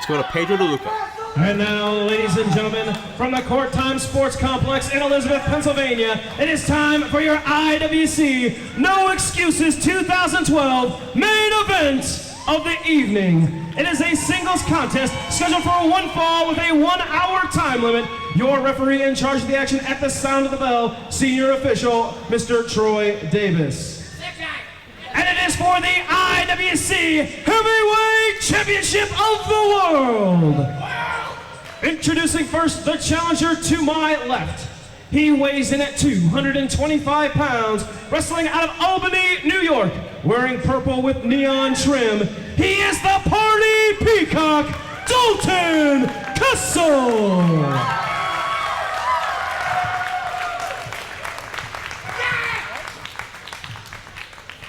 Let's go to Pedro DeLuca. And now, ladies and gentlemen, from the Court Time Sports Complex in Elizabeth, Pennsylvania, it is time for your IWC No Excuses 2012 main event of the evening. It is a singles contest scheduled for one fall with a 1 hour time limit. Your referee in charge of the action at the sound of the bell, senior official, Mr. Troy Davis. And it is for the IWC Heavyweight Championship of the World. Introducing first the challenger to my left. He weighs in at 225 pounds, wrestling out of Albany, New York, wearing purple with neon trim. He is the Party Peacock, Dalton Castle.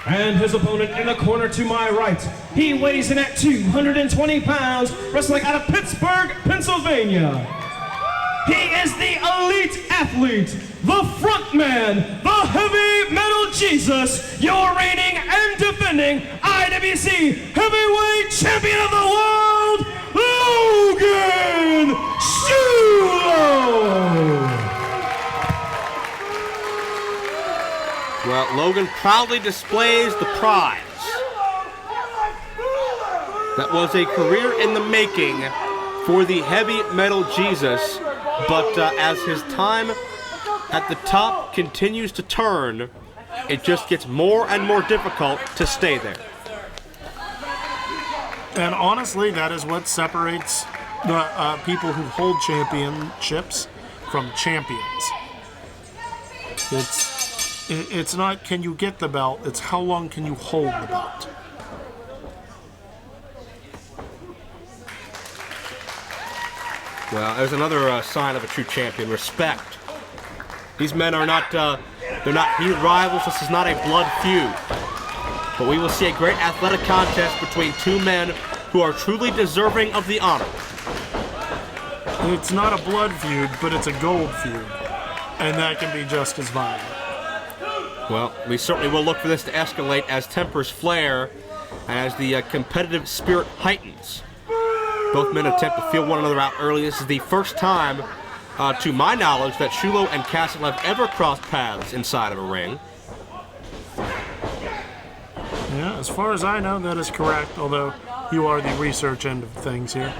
And his opponent in the corner to my right. He weighs in at 220 pounds, wrestling out of Pittsburgh, Pennsylvania. He is the elite athlete, the front man, the heavy metal Jesus, your reigning and defending IWC Heavyweight Champion of the World, Logan Shulo. Well, Logan proudly displays the prize. That was a career in the making for the heavy metal Jesus, but as his time at the top continues to turn, it just gets more and more difficult to stay there. And honestly, that is what separates the people who hold championships from champions. It's not can you get the belt, it's how long can you hold the belt. Well, there's another sign of a true champion, respect. These men are not, they're not heated rivals, this is not a blood feud. But we will see a great athletic contest between two men who are truly deserving of the honor. It's not a blood feud, but it's a gold feud. And that can be just as violent. Well, we certainly will look for this to escalate as tempers flare and as the competitive spirit heightens. Both men attempt to feel one another out early. This is the first time, to my knowledge, that Shulo and Castle have ever crossed paths inside of a ring. Yeah, as far as I know, that is correct, although you are the research end of things here.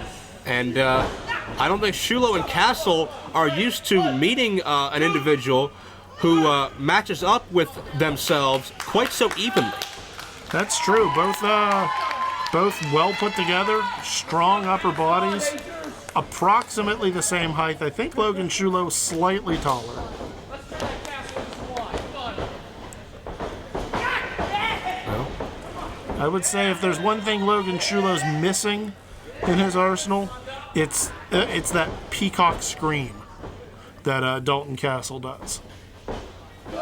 And I don't think Shulo and Castle are used to meeting an individual who matches up with themselves quite so evenly. That's true. Both well put together, strong upper bodies, approximately the same height. I think Logan Shulo slightly taller. Well, I would say if there's one thing Logan Shulo's missing in his arsenal, it's that peacock scream that Dalton Castle does.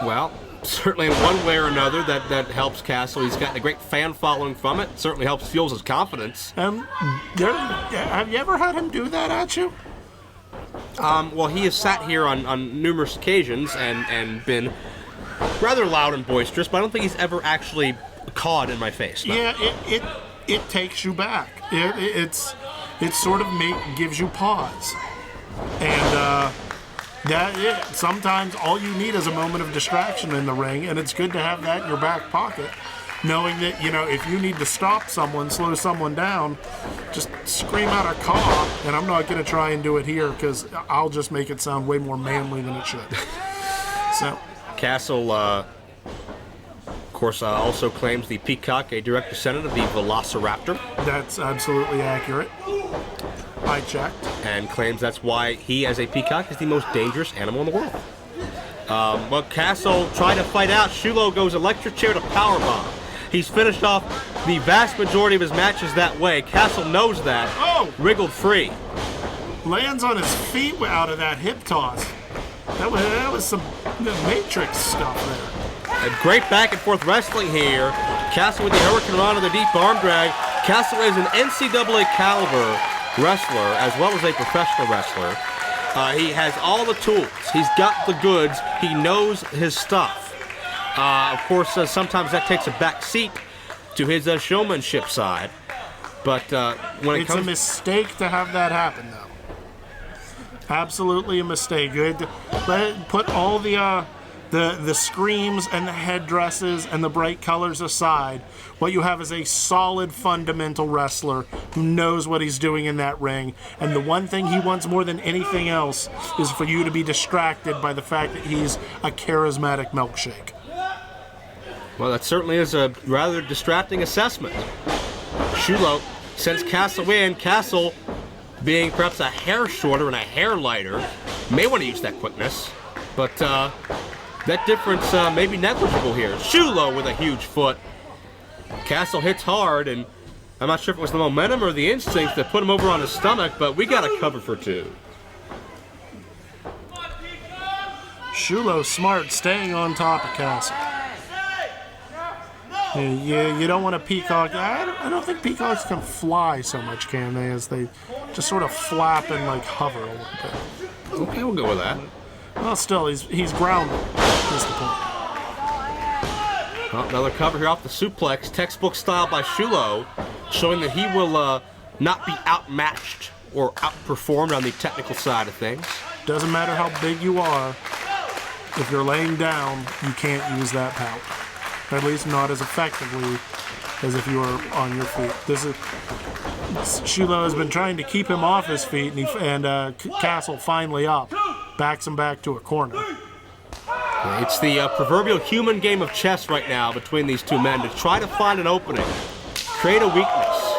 well, certainly in one way or another that helps Castle. He's gotten a great fan following from it. Certainly helps fuels his confidence. Have you ever had him do that at you? Well, he has sat here on numerous occasions and been rather loud and boisterous, but I don't think he's ever actually cawed in my face. No. Yeah, it takes you back. It sort of gives you pause. And sometimes all you need is a moment of distraction in the ring, and it's good to have that in your back pocket, knowing that, if you need to stop someone, slow someone down, just scream out a caw, and I'm not going to try and do it here because I'll just make it sound way more manly than it should. So Castle, of course, also claims the peacock a direct descendant of the velociraptor. That's absolutely accurate. I checked. And claims that's why he, as a peacock, is the most dangerous animal in the world. But Castle tried to fight out. Shulo goes electric chair to powerbomb. He's finished off the vast majority of his matches that way. Castle knows that. Oh! Wriggled free. Lands on his feet out of that hip toss. That was some Matrix stuff there. A great back and forth wrestling here. Castle with the Hurricane Rana, the deep arm drag. Castle is an NCAA caliber wrestler as well as a professional wrestler. He has all the tools. He's got the goods. He knows his stuff. Of course, sometimes that takes a back seat to his showmanship side. But when It's a mistake to have that happen, though. Absolutely a mistake. Good. Put all the screams and the headdresses and the bright colors aside. What you have is a solid, fundamental wrestler who knows what he's doing in that ring. And the one thing he wants more than anything else is for you to be distracted by the fact that he's a charismatic milkshake. Well, that certainly is a rather distracting assessment. Shulo sends Castle in. Castle, being perhaps a hair shorter and a hair lighter, may want to use that quickness. But that difference may be negligible here. Shulo with a huge foot. Castle hits hard, and I'm not sure if it was the momentum or the instincts that put him over on his stomach, but we got a cover for two. Shulo smart, staying on top of Castle. You don't want to peacock. I don't think peacocks can fly so much, can they? As they just sort of flap and like hover a little bit. Okay, we'll go with that. Well, still, he's grounded. That's the point. Well, another cover here off the suplex, textbook style by Shulo, showing that he will not be outmatched or outperformed on the technical side of things. Doesn't matter how big you are. If you're laying down, you can't use that power. At least not as effectively as if you were on your feet. Shulo has been trying to keep him off his feet, and Castle finally up. Backs him back to a corner. It's the proverbial human game of chess right now between these two men to try to find an opening, create a weakness,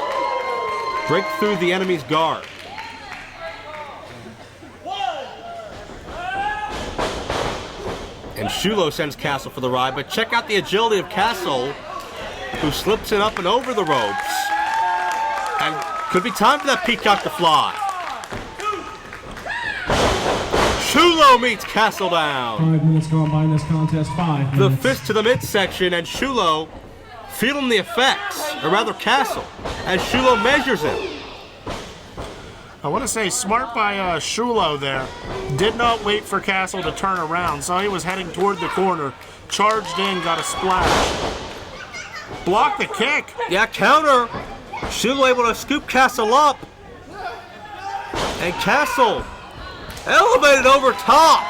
break through the enemy's guard. And Shulo sends Castle for the ride, but check out the agility of Castle, who slips it up and over the ropes. And could be time for that peacock to fly. Shulo meets Castle down. 5 minutes gone by in this contest. 5 The minutes. fist to the midsection, and Shulo feeling the effects, or rather Castle, as Shulo measures him. I want to say smart by Shulo there. Did not wait for Castle to turn around. Saw he was heading toward the corner. Charged in, got a splash. Blocked the kick. Yeah, counter. Shulo able to scoop Castle up. And Castle elevated over top.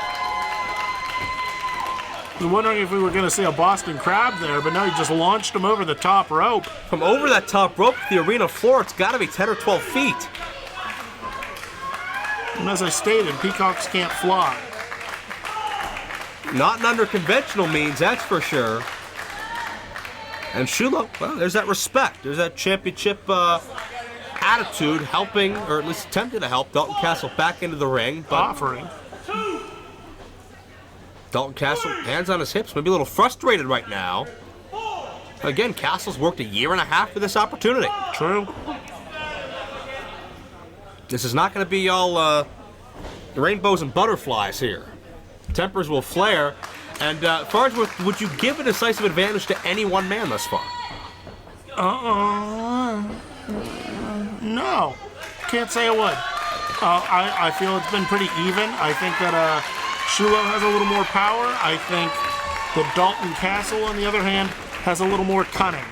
I was wondering if we were going to see a Boston Crab there, but no, he just launched him over the top rope. From over that top rope to the arena floor, it's got to be 10 or 12 feet. And as I stated, peacocks can't fly. Not under conventional means, that's for sure. And Shulo, well, there's that respect. There's that championship attitude helping, or at least attempting to help Dalton Castle back into the ring. But Offering. Dalton Castle, hands on his hips, maybe a little frustrated right now. Again, Castle's worked 1.5 years for this opportunity. True. This is not going to be all rainbows and butterflies here. Tempers will flare. And Farnsworth, would you give a decisive advantage to any one man thus far? No. Can't say I would. I feel it's been pretty even. I think that Shulo has a little more power. I think that Dalton Castle, on the other hand, has a little more cunning.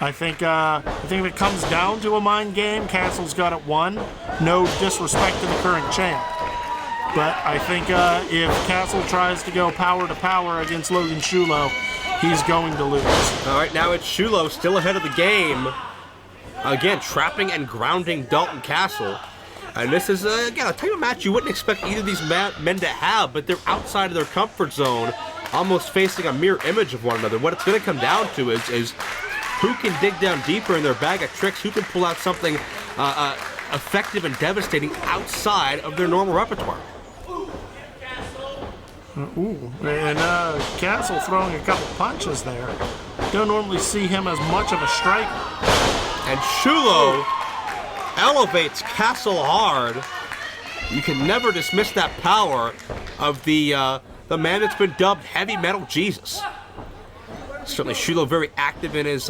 I think if it comes down to a mind game, Castle's got it won. No disrespect to the current champ. But I think if Castle tries to go power to power against Logan Shulo, he's going to lose. All right, now it's Shulo still ahead of the game. Again, trapping and grounding Dalton Castle. And this is, again, a type of match you wouldn't expect either of these men to have, but they're outside of their comfort zone, almost facing a mirror image of one another. What it's going to come down to is who can dig down deeper in their bag of tricks, who can pull out something effective and devastating outside of their normal repertoire. Ooh, and Castle throwing a couple punches there. Don't normally see him as much of a striker. And Shulo elevates Castle hard. You can never dismiss that power of the man that's been dubbed Heavy Metal Jesus. Certainly Shulo very active in his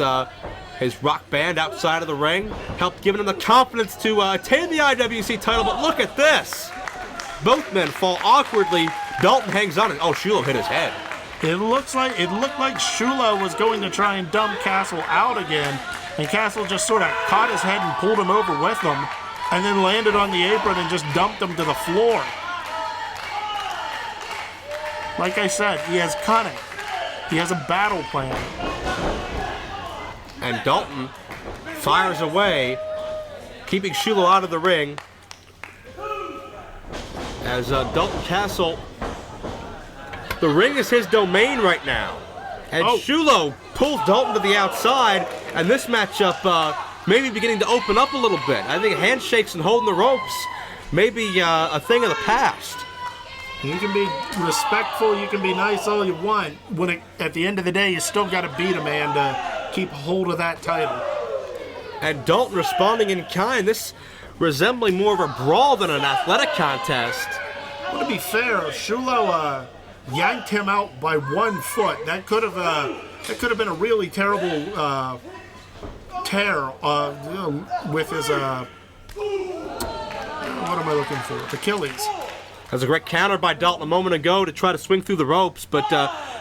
rock band outside of the ring, helped giving him the confidence to attain the IWC title. But look at this. Both men fall awkwardly. Dalton hangs on, and Shulo hit his head. It looked like Shulo was going to try and dump Castle out again, And Castle just sort of caught his head and pulled him over with him, and then landed on the apron and just dumped him to the floor. Like I said, he has cunning. He has a battle plan. And Dalton fires away, keeping Shulo out of the ring. As Dalton Castle, the ring is his domain right now. And Shulo pulls Dalton to the outside, and this matchup maybe beginning to open up a little bit. I think handshakes and holding the ropes may be a thing of the past. You can be respectful, you can be nice all you want. At the end of the day, you still got to beat a man to keep hold of that title. And Dalton responding in kind, this resembling more of a brawl than an athletic contest. Well, to be fair, Shulo yanked him out by 1 foot. That could have been a really terrible tear with his what am I looking for? Achilles. That's a great counter by Dalton a moment ago to try to swing through the ropes, but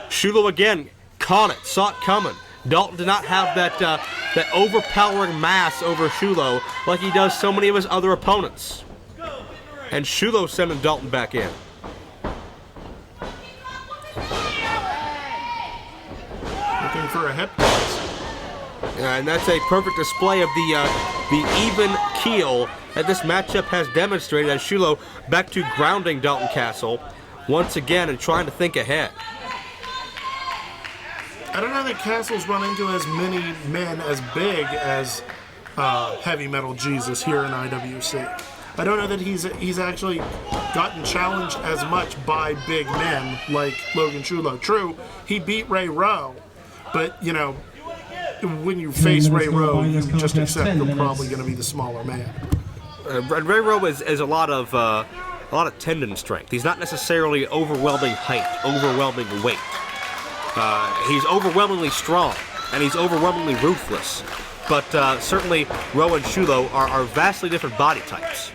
Shulo again caught it, saw it coming. Dalton did not have that overpowering mass over Shulo like he does so many of his other opponents. And Shulo sending Dalton back in. Looking for a hip toss. And that's a perfect display of the even keel that this matchup has demonstrated, as Shulo back to grounding Dalton Castle once again and trying to think ahead. I don't know that Castle's run into as many men as big as Heavy Metal Jesus here in IWC. I don't know that he's actually gotten challenged as much by big men like Logan Shulo. True, he beat Ray Rowe, but you know, when you face Ray Rowe, you just accept you're probably going to be the smaller man. Ray Rowe is a lot of tendon strength. He's not necessarily overwhelming height, overwhelming weight. He's overwhelmingly strong, and he's overwhelmingly ruthless. But certainly, Rowe and Shulo are vastly different body types.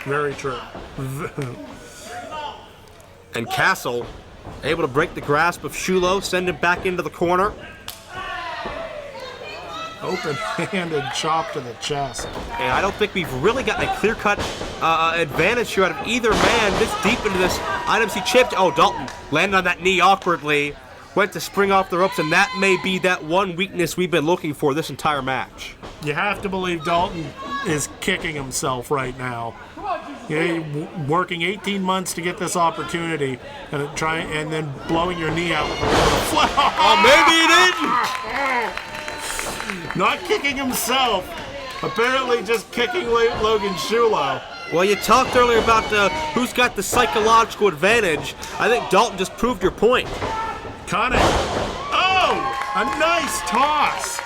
Very true. And Castle able to break the grasp of Shulo, send him back into the corner. Open-handed chop to the chest. And I don't think we've really gotten a clear-cut advantage here out of either man this deep into this IWC Championship. Oh, Dalton landed on that knee awkwardly, went to spring off the ropes, and that may be that one weakness we've been looking for this entire match. You have to believe Dalton is kicking himself right now. Working 18 months to get this opportunity, and then blowing your knee out with a flat. Oh, maybe he didn't. Not kicking himself. Apparently just kicking Logan Shulo. Well, you talked earlier about who's got the psychological advantage. I think Dalton just proved your point. Cunning. Oh, a nice toss.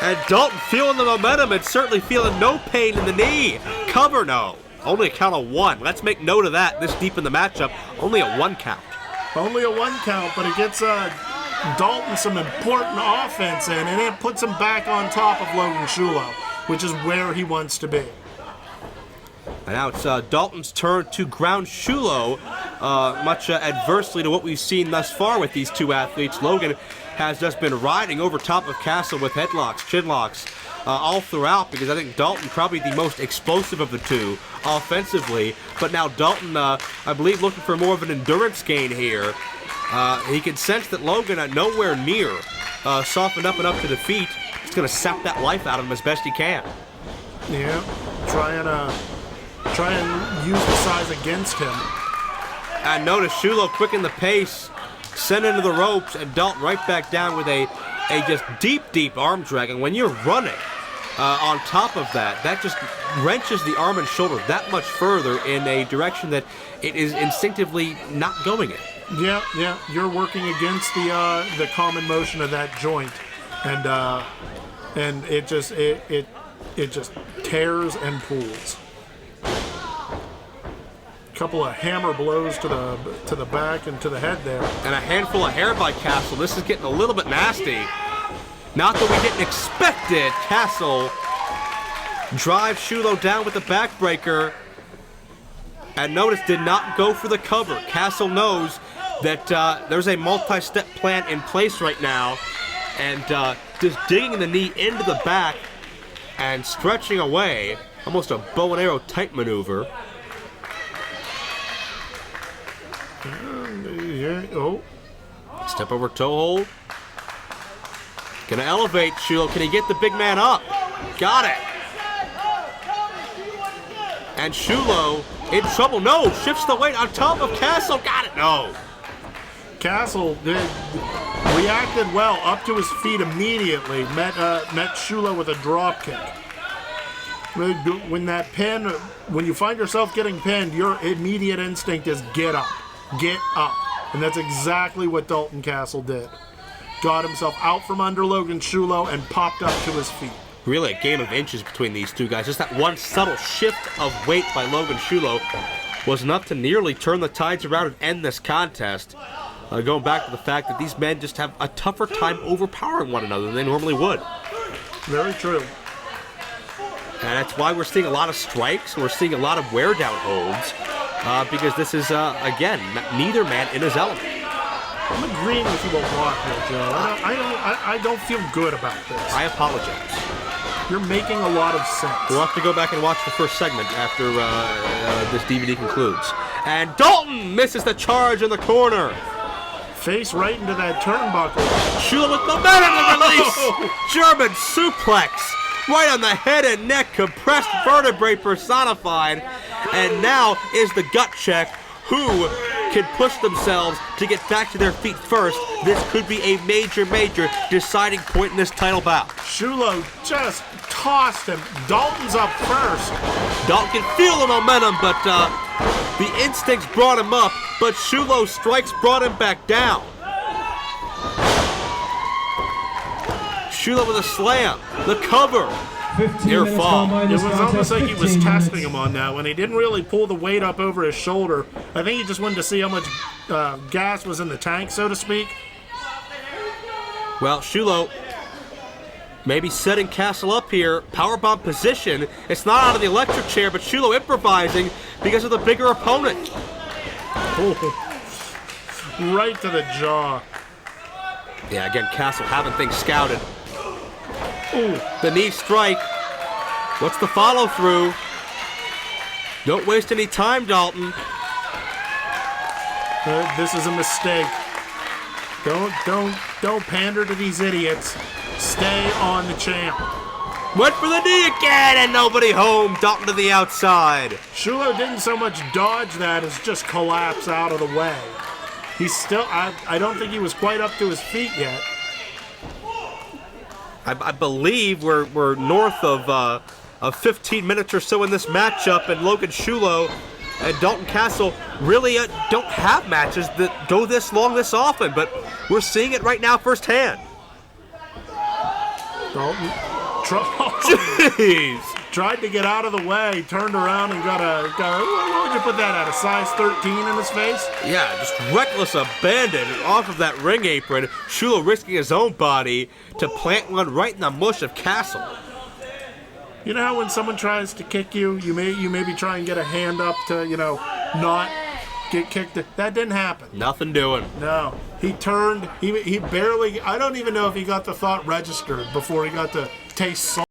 And Dalton feeling the momentum and certainly feeling no pain in the knee. Cover no. Only a count of one. Let's make note of that this deep in the matchup. Only a 1 count. Only a 1 count, but it gets Dalton some important offense in, and it puts him back on top of Logan Shulo, which is where he wants to be. And now it's Dalton's turn to ground Shulo, much adversely to what we've seen thus far with these two athletes. Logan has just been riding over top of Castle with headlocks, chinlocks, all throughout, because I think Dalton probably the most explosive of the two offensively. But now Dalton, I believe, looking for more of an endurance gain here. He can sense that Logan nowhere near softened up enough to defeat. He's going to sap that life out of him as best he can. Yeah, try and use the size against him. And notice Shulo quicken the pace, sent into the ropes, and Dalton right back down with a just deep arm drag. And when you're running on top of that, that just wrenches the arm and shoulder that much further in a direction that it is instinctively not going in. Yeah, you're working against the common motion of that joint, and it just tears and pulls. Couple of hammer blows to the back and to the head there. And a handful of hair by Castle. This is getting a little bit nasty. Not that we didn't expect it. Castle drives Shulo down with the backbreaker. And notice did not go for the cover. Castle knows that there's a multi-step plan in place right now. And just digging the knee into the back and stretching away. Almost a bow and arrow type maneuver. Oh. Step over toe hold. Gonna elevate Shulo. Can he get the big man up? Got it. And Shulo in trouble. No, shifts the weight on top of Castle. Got it. No. Castle reacted well, up to his feet immediately. Met Shulo with a drop kick. When you find yourself getting pinned, your immediate instinct is get up. Get up. And that's exactly what Dalton Castle did. Got himself out from under Logan Shulo and popped up to his feet. Really a game of inches between these two guys. Just that one subtle shift of weight by Logan Shulo was enough to nearly turn the tides around and end this contest. Going back to the fact that these men just have a tougher time overpowering one another than they normally would. Very true. And that's why we're seeing a lot of strikes. We're seeing a lot of wear-down holds. Because this is, again, neither man in his element. I'm agreeing with you a lot here, Joe. I don't feel good about this. I apologize. You're making a lot of sense. We'll have to go back and watch the first segment after this DVD concludes. And Dalton misses the charge in the corner. Face right into that turnbuckle. Shulo with momentum to release. German suplex. Right on the head and neck, compressed vertebrae personified. And now is the gut check. Who can push themselves to get back to their feet first? This could be a major, major deciding point in this title bout. Shulo just tossed him. Dalton's up first. Dalton can feel the momentum, but the instincts brought him up, but Shulo's strikes brought him back down. Shulo with a slam, the cover, near fall. It was almost like he was testing him on that one. He didn't really pull the weight up over his shoulder. I think he just wanted to see how much gas was in the tank, so to speak. Well, Shulo maybe setting Castle up here, powerbomb position. It's not out of the electric chair, but Shulo improvising because of the bigger opponent. Oh, right to the jaw. Yeah, again, Castle having things scouted. Ooh, the knee strike. What's the follow through? Don't waste any time, Dalton. This is a mistake. Don't pander to these idiots. Stay on the champ. Went for the knee again, and nobody home. Dalton to the outside. Shulo didn't so much dodge that as just collapse out of the way. He's still, I don't think he was quite up to his feet yet. I believe we're north of 15 minutes or so in this matchup, and Logan Shulo and Dalton Castle really don't have matches that go this long this often, but we're seeing it right now firsthand. Dalton, Jeez. tried to get out of the way, turned around and got what would you put that at, a size 13 in his face? Yeah, just reckless abandon off of that ring apron. Shulo risking his own body to plant one right in the mush of Castle. You know how when someone tries to kick you, you maybe try and get a hand up to, not get kicked. That didn't happen. Nothing doing. No. He turned, he barely, I don't even know if he got the thought registered before he got to taste salt.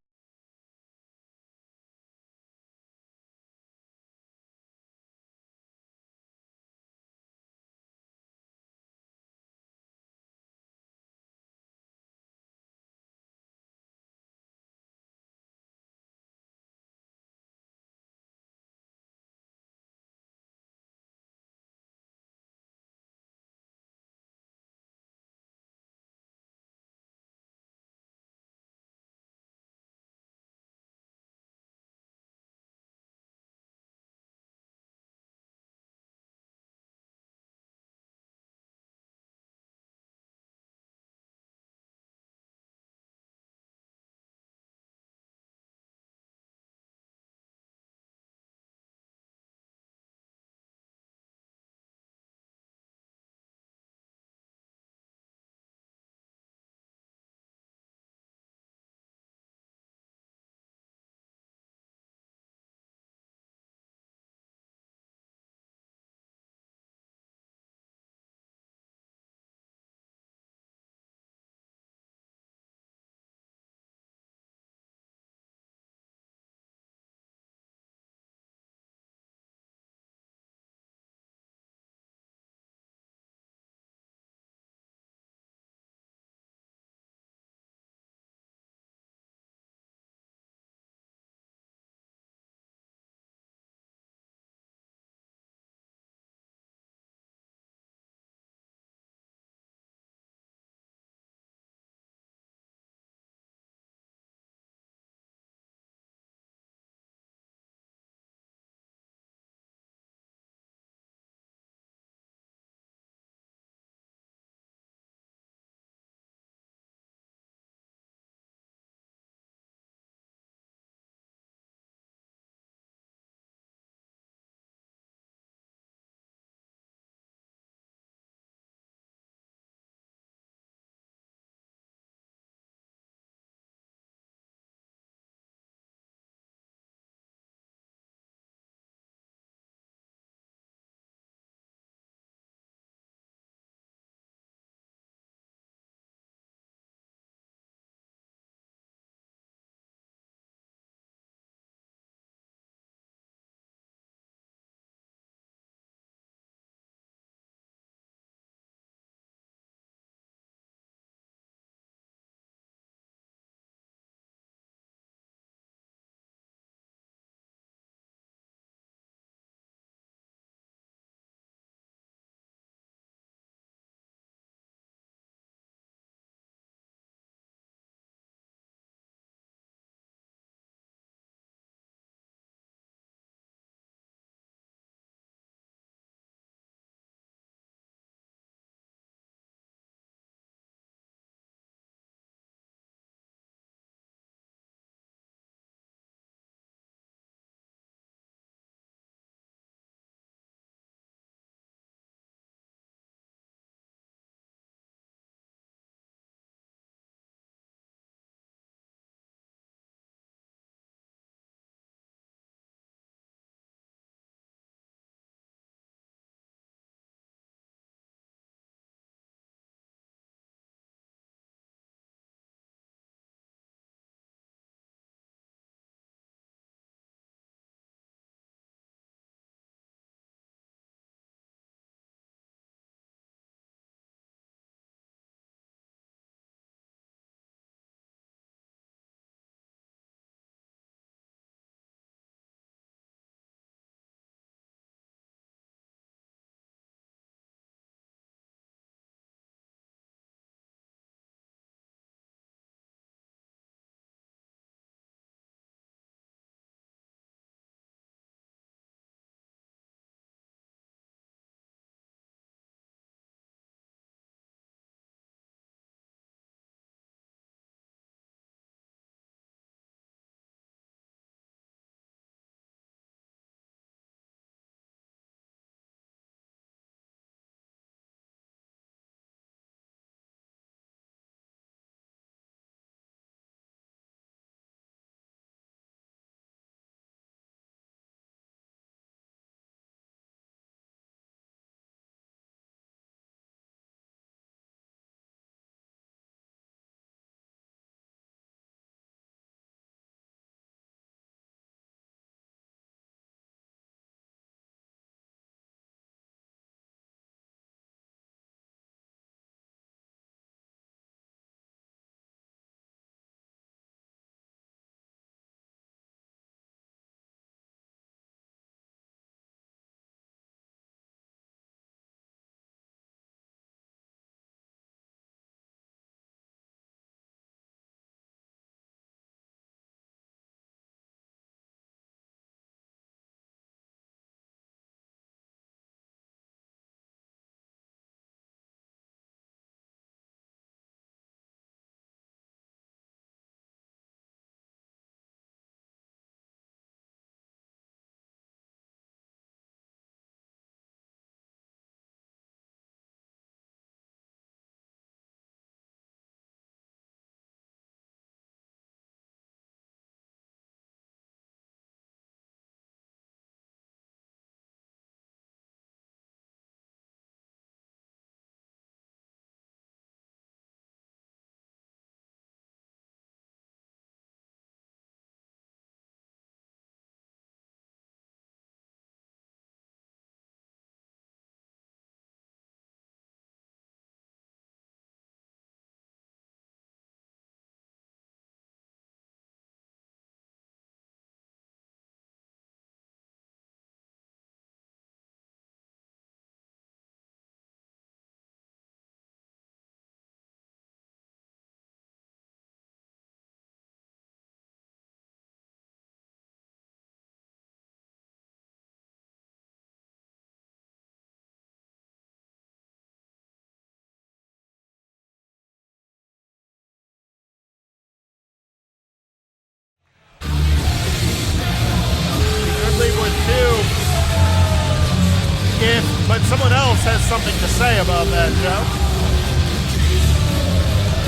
But someone else has something to say about that, Joe.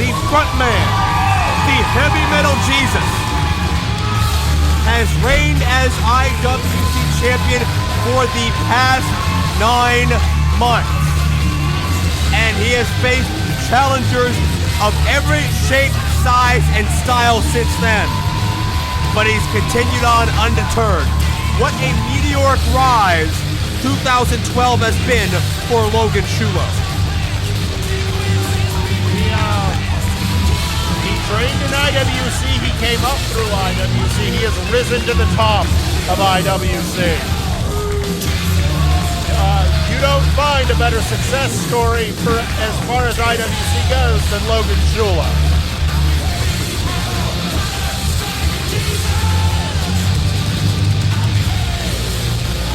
The front man, the heavy metal Jesus, has reigned as IWC champion for the past 9 months. And he has faced challengers of every shape, size, and style since then. But he's continued on undeterred. What a meteoric rise 2012 has been for Logan Shulo. He trained in IWC, he came up through IWC, he has risen to the top of IWC. You don't find a better success story for as far as IWC goes than Logan Shulo.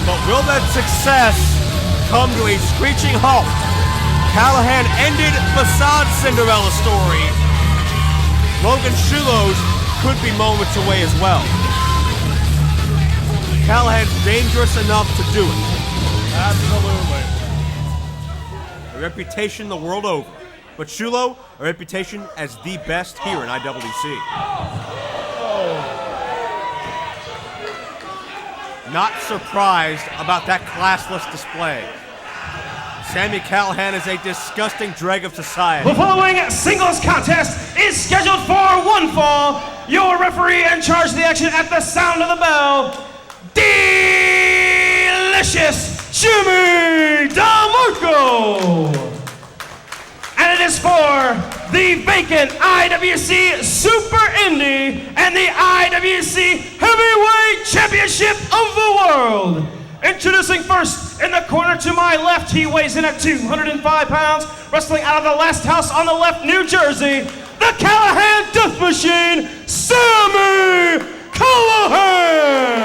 But will that success come to a screeching halt? Callahan ended Facade's Cinderella story. Logan Shulo's could be moments away as well. Callahan's dangerous enough to do it. Absolutely. A reputation the world over. But Shulo, a reputation as the best here in IWC. Not surprised about that classless display. Sami Callihan is a disgusting dreg of society. The following singles contest is scheduled for one fall. Your referee in charge of the action at the sound of the bell, Delicious Jimmy DeMarco. And it is for the vacant IWC Super Indy and the IWC Heavyweight Championship of the World. Introducing first, in the corner to my left, he weighs in at 205 pounds, wrestling out of the last house on the left, New Jersey, the Callahan Death Machine, Sami Callihan!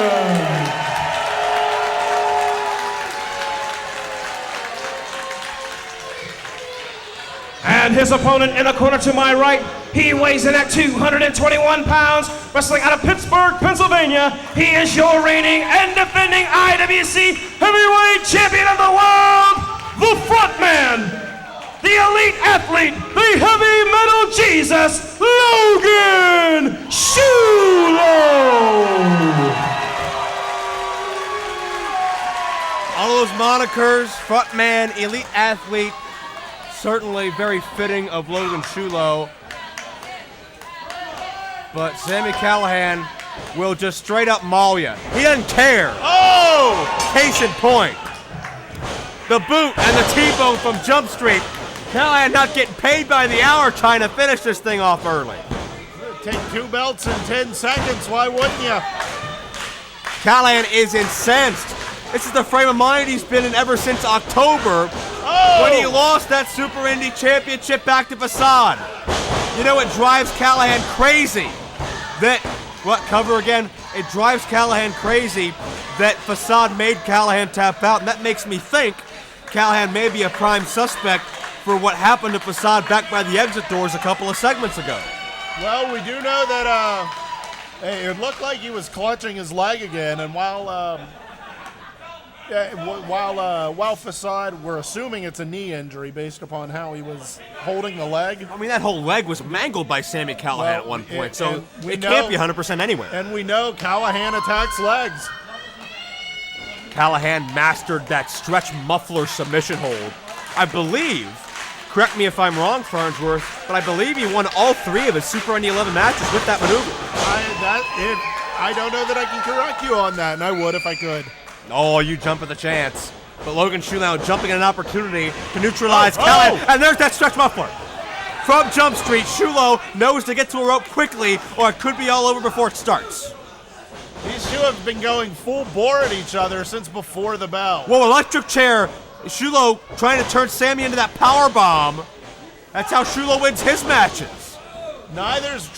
And his opponent in the corner to my right, he weighs in at 221 pounds, wrestling out of Pittsburgh, Pennsylvania. He is your reigning and defending IWC Heavyweight Champion of the World, the frontman, the elite athlete, the heavy metal Jesus, Logan Shulo. All those monikers, frontman, elite athlete, certainly very fitting of Logan Shulo. But Sami Callihan will just straight up maul you. He doesn't care. Oh! Case in point. The boot and the T-bone from Jump Street. Callihan not getting paid by the hour trying to finish this thing off early. Take 2 belts in 10 seconds, why wouldn't you? Callihan is incensed. This is the frame of mind he's been in ever since October, when he lost that Super Indy Championship back to Facade. You know, it drives Callihan crazy that, cover again? It drives Callihan crazy that Facade made Callihan tap out, and that makes me think Callihan may be a prime suspect for what happened to Facade back by the exit doors a couple of segments ago. Well, we do know that it looked like he was clutching his leg again, and while Facade, we're assuming it's a knee injury based upon how he was holding the leg. I mean, that whole leg was mangled by Sami Callihan at one point, so it can't be 100% anywhere. And we know Callihan attacks legs. Callihan mastered that stretch muffler submission hold. I believe, correct me if I'm wrong, Farnsworth, but I believe he won all 3 of his Super Indy 11 matches with that maneuver. I don't know that I can correct you on that, and I would if I could. Oh, you jump at the chance. But Logan Shulo jumping at an opportunity to neutralize Callihan. And there's that stretch muffler. From Jump Street, Shulo knows to get to a rope quickly, or it could be all over before it starts. These two have been going full bore at each other since before the bell. Whoa, electric chair. Shulo trying to turn Sami into that power bomb. That's how Shulo wins his matches. Neither's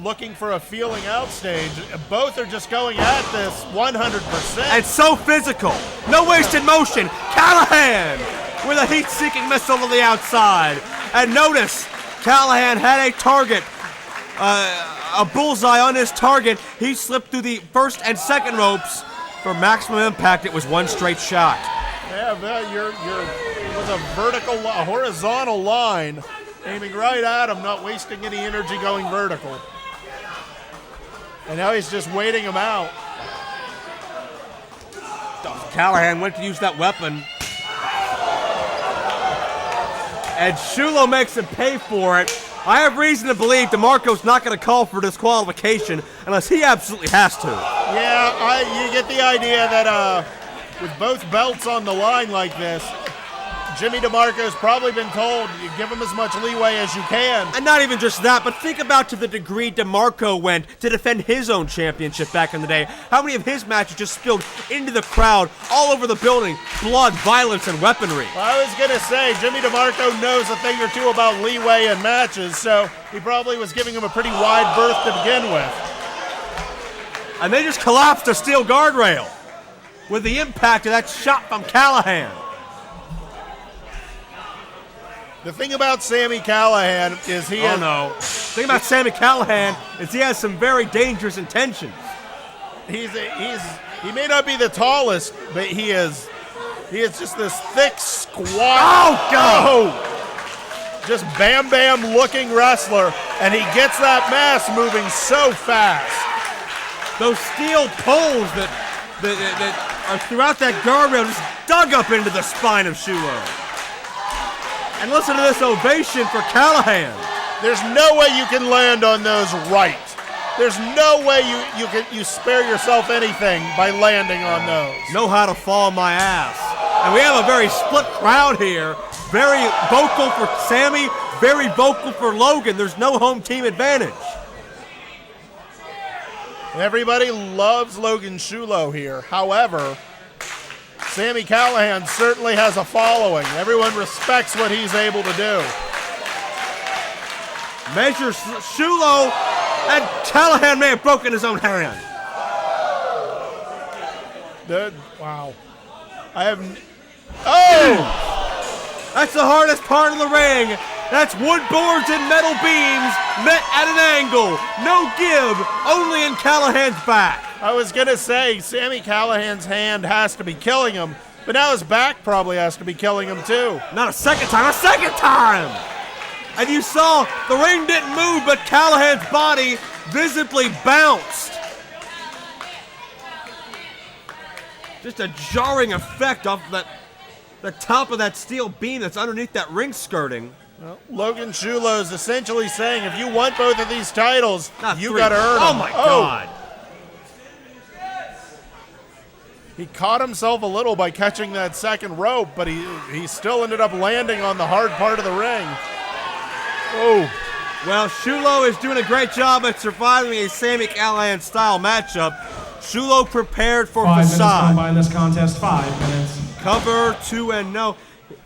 looking for a feeling out stage. Both are just going at this 100%. And so physical. No wasted motion. Callihan with a heat-seeking missile to the outside. And notice, Callihan had a target, a bullseye on his target. He slipped through the first and second ropes. For maximum impact, it was one straight shot. Yeah, you're with a horizontal line, aiming right at him, not wasting any energy going vertical. And now he's just waiting him out. Callahan went to use that weapon. And Shulo makes him pay for it. I have reason to believe DeMarco's not going to call for disqualification unless he absolutely has to. Yeah, you get the idea that with both belts on the line like this, Jimmy DeMarco's probably been told, you give him as much leeway as you can. And not even just that, but think about to the degree DeMarco went to defend his own championship back in the day. How many of his matches just spilled into the crowd, all over the building, blood, violence, and weaponry? Well, I was going to say, Jimmy DeMarco knows a thing or two about leeway in matches, so he probably was giving him a pretty wide berth to begin with. And they just collapsed a steel guardrail with the impact of that shot from Callahan. The thing about Sami Callihan is he has... The thing about Sami Callihan is he has some very dangerous intentions. He may not be the tallest, but he is just this thick, squat... Oh, God! Just bam-bam looking wrestler, and he gets that mass moving so fast. Those steel poles that are throughout that guardrail just dug up into the spine of Shulo. And listen to this ovation for Callahan. There's no way you can land on those right. There's no way you spare yourself anything by landing on those. Know how to fall on my ass. And we have a very split crowd here. Very vocal for Sami, very vocal for Logan. There's no home team advantage. Everybody loves Logan Shulo here. However, Sami Callihan certainly has a following. Everyone respects what he's able to do. Measures Shulo, and Callahan may have broken his own hand. Wow. Oh! That's the hardest part of the ring. That's wood boards and metal beams met at an angle. No give, only in Callahan's back. I was going to say, Sami Callahan's hand has to be killing him, but now his back probably has to be killing him too. Not a second time! And you saw the ring didn't move, but Callahan's body visibly bounced. Just a jarring effect off the top of that steel beam that's underneath that ring skirting. Well, Logan Shulo is essentially saying, if you want both of these titles, you got to earn them. Oh my God. He caught himself a little by catching that second rope, but he still ended up landing on the hard part of the ring. Oh. Well, Shulo is doing a great job at surviving a Sami Callihan style matchup. Shulo prepared for 5 minutes facade. gone by in this contest. 5 minutes. Cover 2-0.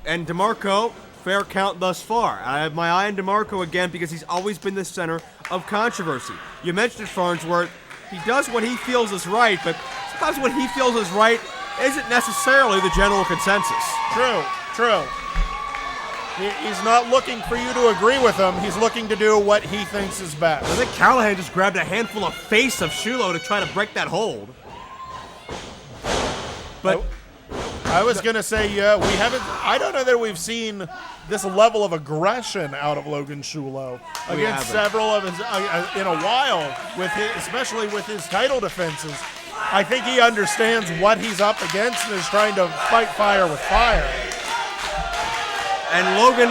And DeMarco, fair count thus far. I have my eye on DeMarco again because he's always been the center of controversy. You mentioned Farnsworth. He does what he feels is right, but sometimes what he feels is right isn't necessarily the general consensus. True. He's not looking for you to agree with him. He's looking to do what he thinks is best. I think Callahan just grabbed a handful of face of Shulo to try to break that hold. But I was going to say, I don't know that we've seen this level of aggression out of Logan Shulo against several of his, in a while, especially with his title defenses. I think he understands what he's up against and is trying to fight fire with fire. And Logan,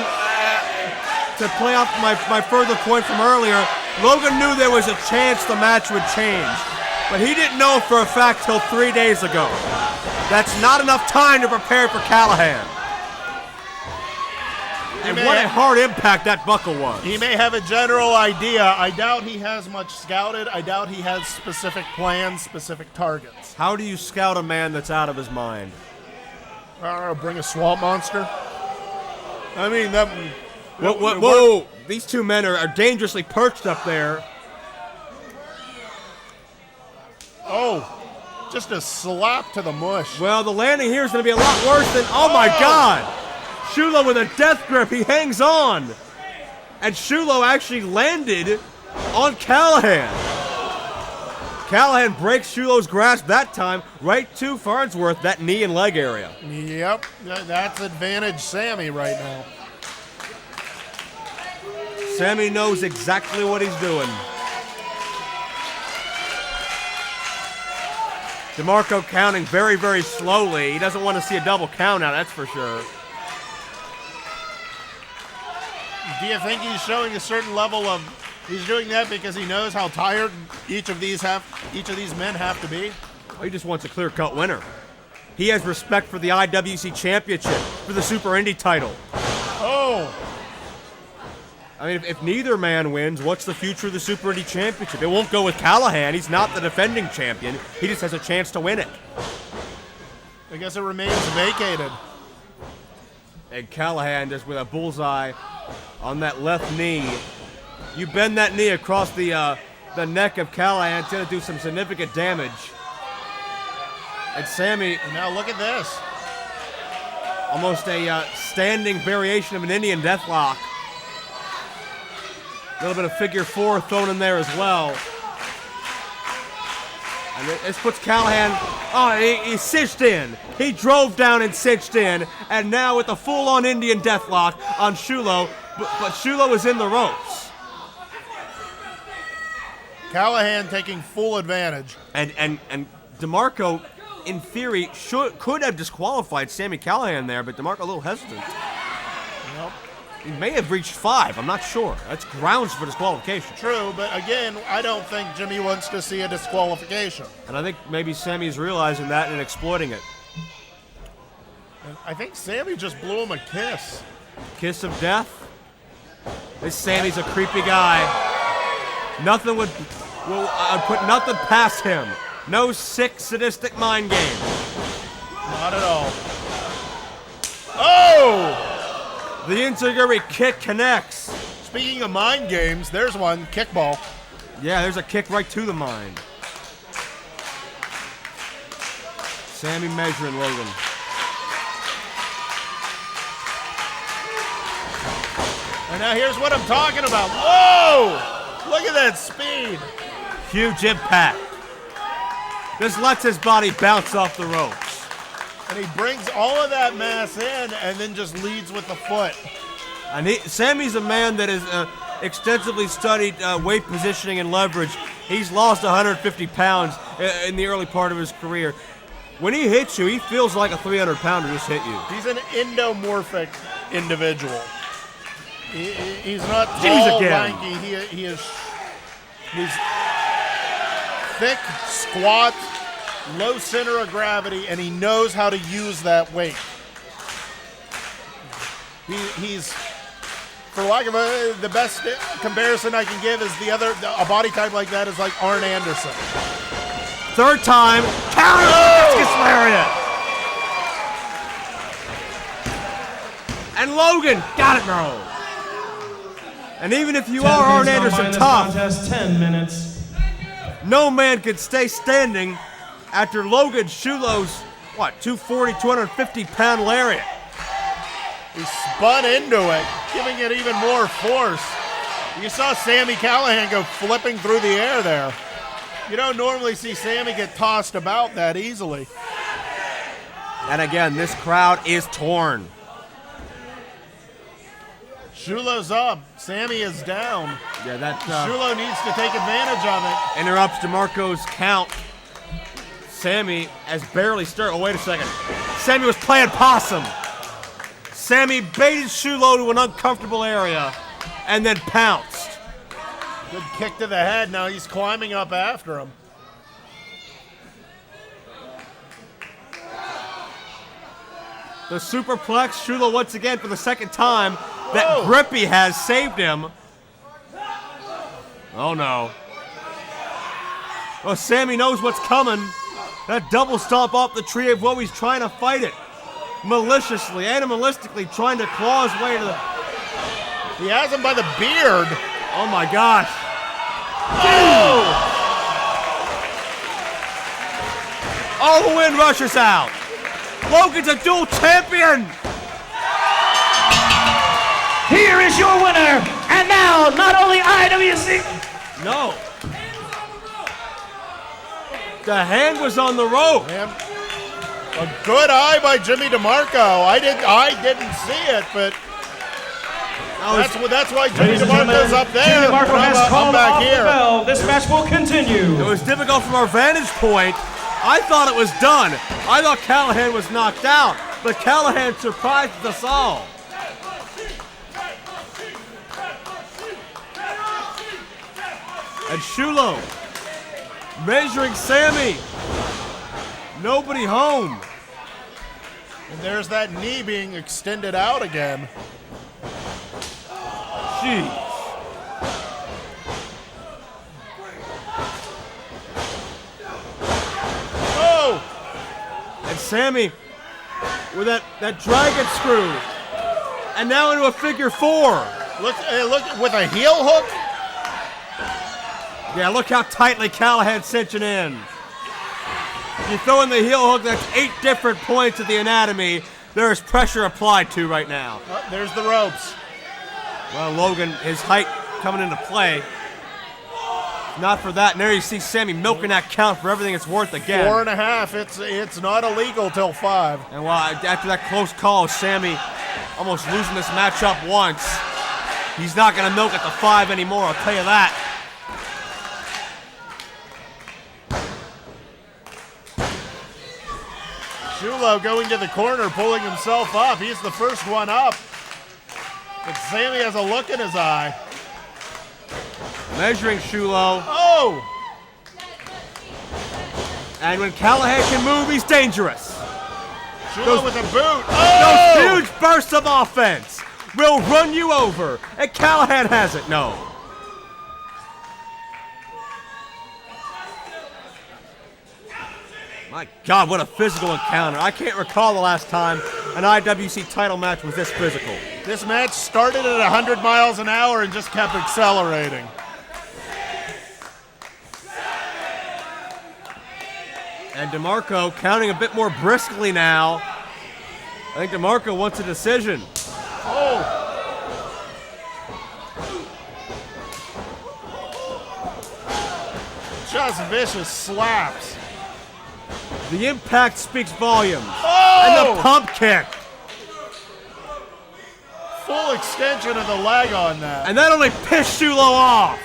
to play off my further point from earlier, Logan knew there was a chance the match would change. But he didn't know for a fact till 3 days ago. That's not enough time to prepare for Callahan. And what a hard impact that buckle was. He may have a general idea. I doubt he has much scouted. I doubt he has specific plans, specific targets. How do you scout a man that's out of his mind? Bring a swamp monster? I mean, that... Whoa. These two men are dangerously perched up there. Oh, just a slap to the mush. Well, the landing here is going to be a lot worse than... Oh, my God. Shulo with a death grip. He hangs on. And Shulo actually landed on Callahan. Callahan breaks Shulo's grasp that time, right to Farnsworth, that knee and leg area. Yep, that's advantage Sammy right now. Sammy knows exactly what he's doing. DeMarco counting very, very slowly. He doesn't want to see a double count out, that's for sure. Do you think he's showing a certain level of, he's doing that because he knows how tired each of these men have to be? Well, he just wants a clear-cut winner. He has respect for the IWC Championship, for the Super Indy title. Oh! I mean, if neither man wins, what's the future of the Super Indy Championship? It won't go with Callahan. He's not the defending champion. He just has a chance to win it. I guess it remains vacated. And Callahan just with a bullseye on that left knee. You bend that knee across the neck of Callahan, it's going to do some significant damage. And Sammy... And now look at this. Almost a standing variation of an Indian deathlock. A little bit of figure four thrown in there as well. And this puts Callahan... Oh, he cinched in. He drove down and cinched in. And now with the full-on Indian deathlock on Shulo. But Shulo is in the ropes. Callahan taking full advantage. And DeMarco, in theory, could have disqualified Sami Callahan there, but DeMarco a little hesitant. Nope. He may have reached 5. I'm not sure. That's grounds for disqualification. True, but again, I don't think Jimmy wants to see a disqualification. And I think maybe Sammy's realizing that and exploiting it. I think Sammy just blew him a kiss. Kiss of death. This Sammy's a creepy guy. Nothing would put nothing past him. No sick, sadistic mind game. Not at all. Oh! The enziguri kick connects. Speaking of mind games, there's one, kickball. Yeah, there's a kick right to the mind. Sammy measuring Logan. And now here's what I'm talking about. Whoa! Look at that speed. Huge impact. This lets his body bounce off the ropes. And he brings all of that mass in and then just leads with the foot. And Sammy's a man that has extensively studied weight positioning and leverage. He's lost 150 pounds in the early part of his career. When he hits you, he feels like a 300-pounder just hit you. He's an endomorphic individual. He's not tall, lanky. He's thick, squat, low center of gravity, and he knows how to use that weight. He's, for lack of the best comparison I can give is a body type like that is like Arn Anderson. Third time, counter discus lariat. And Logan got it, bro. And even if you are Arn Anderson tough, contest, 10 minutes. No man could stay standing after Logan Shulo's, 240, 250-pound lariat. He spun into it, giving it even more force. You saw Sami Callahan go flipping through the air there. You don't normally see Sami get tossed about that easily. And again, this crowd is torn. Shulo's up. Sami is down. Yeah, that Shulo needs to take advantage of it. Interrupts DeMarco's count. Sami has barely started. Oh, wait a second. Sami was playing possum. Sami baited Shulo to an uncomfortable area and then pounced. Good kick to the head. Now he's climbing up after him. The superplex, Shulo once again for the second time. That grip he has saved him. Oh no. Well, Sami knows what's coming. That double stomp off the tree of woe, he's trying to fight it. Maliciously, animalistically trying to claw his way to the... He has him by the beard. Oh my gosh. Oh! Oh, the wind rushes out. Logan's a dual champion. Here is your winner, and now not only IWC. No. The hand was on the rope. Man, a good eye by Jimmy DeMarco. I didn't see it, but that's why Jimmy DeMarco's up there. Jimmy DeMarco has called back off here. the bell. This match will continue. It was difficult from our vantage point. I thought it was done. I thought Callahan was knocked out, but Callahan surprised us all. And Shulo measuring Sammy. Nobody home. And there's that knee being extended out again. Jeez. Oh! And Sammy with that dragon screw. And now into a figure four. Look with a heel hook. Yeah, look how tightly Callahan's cinching in. You throw in the heel hook, that's 8 different points of the anatomy. There is pressure applied to right now. There's the ropes. Well, Logan, his height coming into play. Not for that. And there you see Sammy milking that count for everything it's worth again. 4.5. It's not illegal till 5. And well, after that close call, Sammy almost losing this matchup once. He's not going to milk at the 5 anymore, I'll tell you that. Shulo going to the corner, pulling himself up. He's the first one up. But Sammy has a look in his eye. Measuring Shulo. Oh! And when Callahan can move, he's dangerous. Shulo with a boot. Oh! Those huge bursts of offense will run you over. And Callahan has it. No. My God, what a physical encounter. I can't recall the last time an IWC title match was this physical. This match started at 100 miles an hour and just kept accelerating. And DeMarco counting a bit more briskly now. I think DeMarco wants a decision. Oh! Just vicious slaps. The impact speaks volumes. Oh! And the pump kick. Full extension of the leg on that. And that only pissed Shulo off.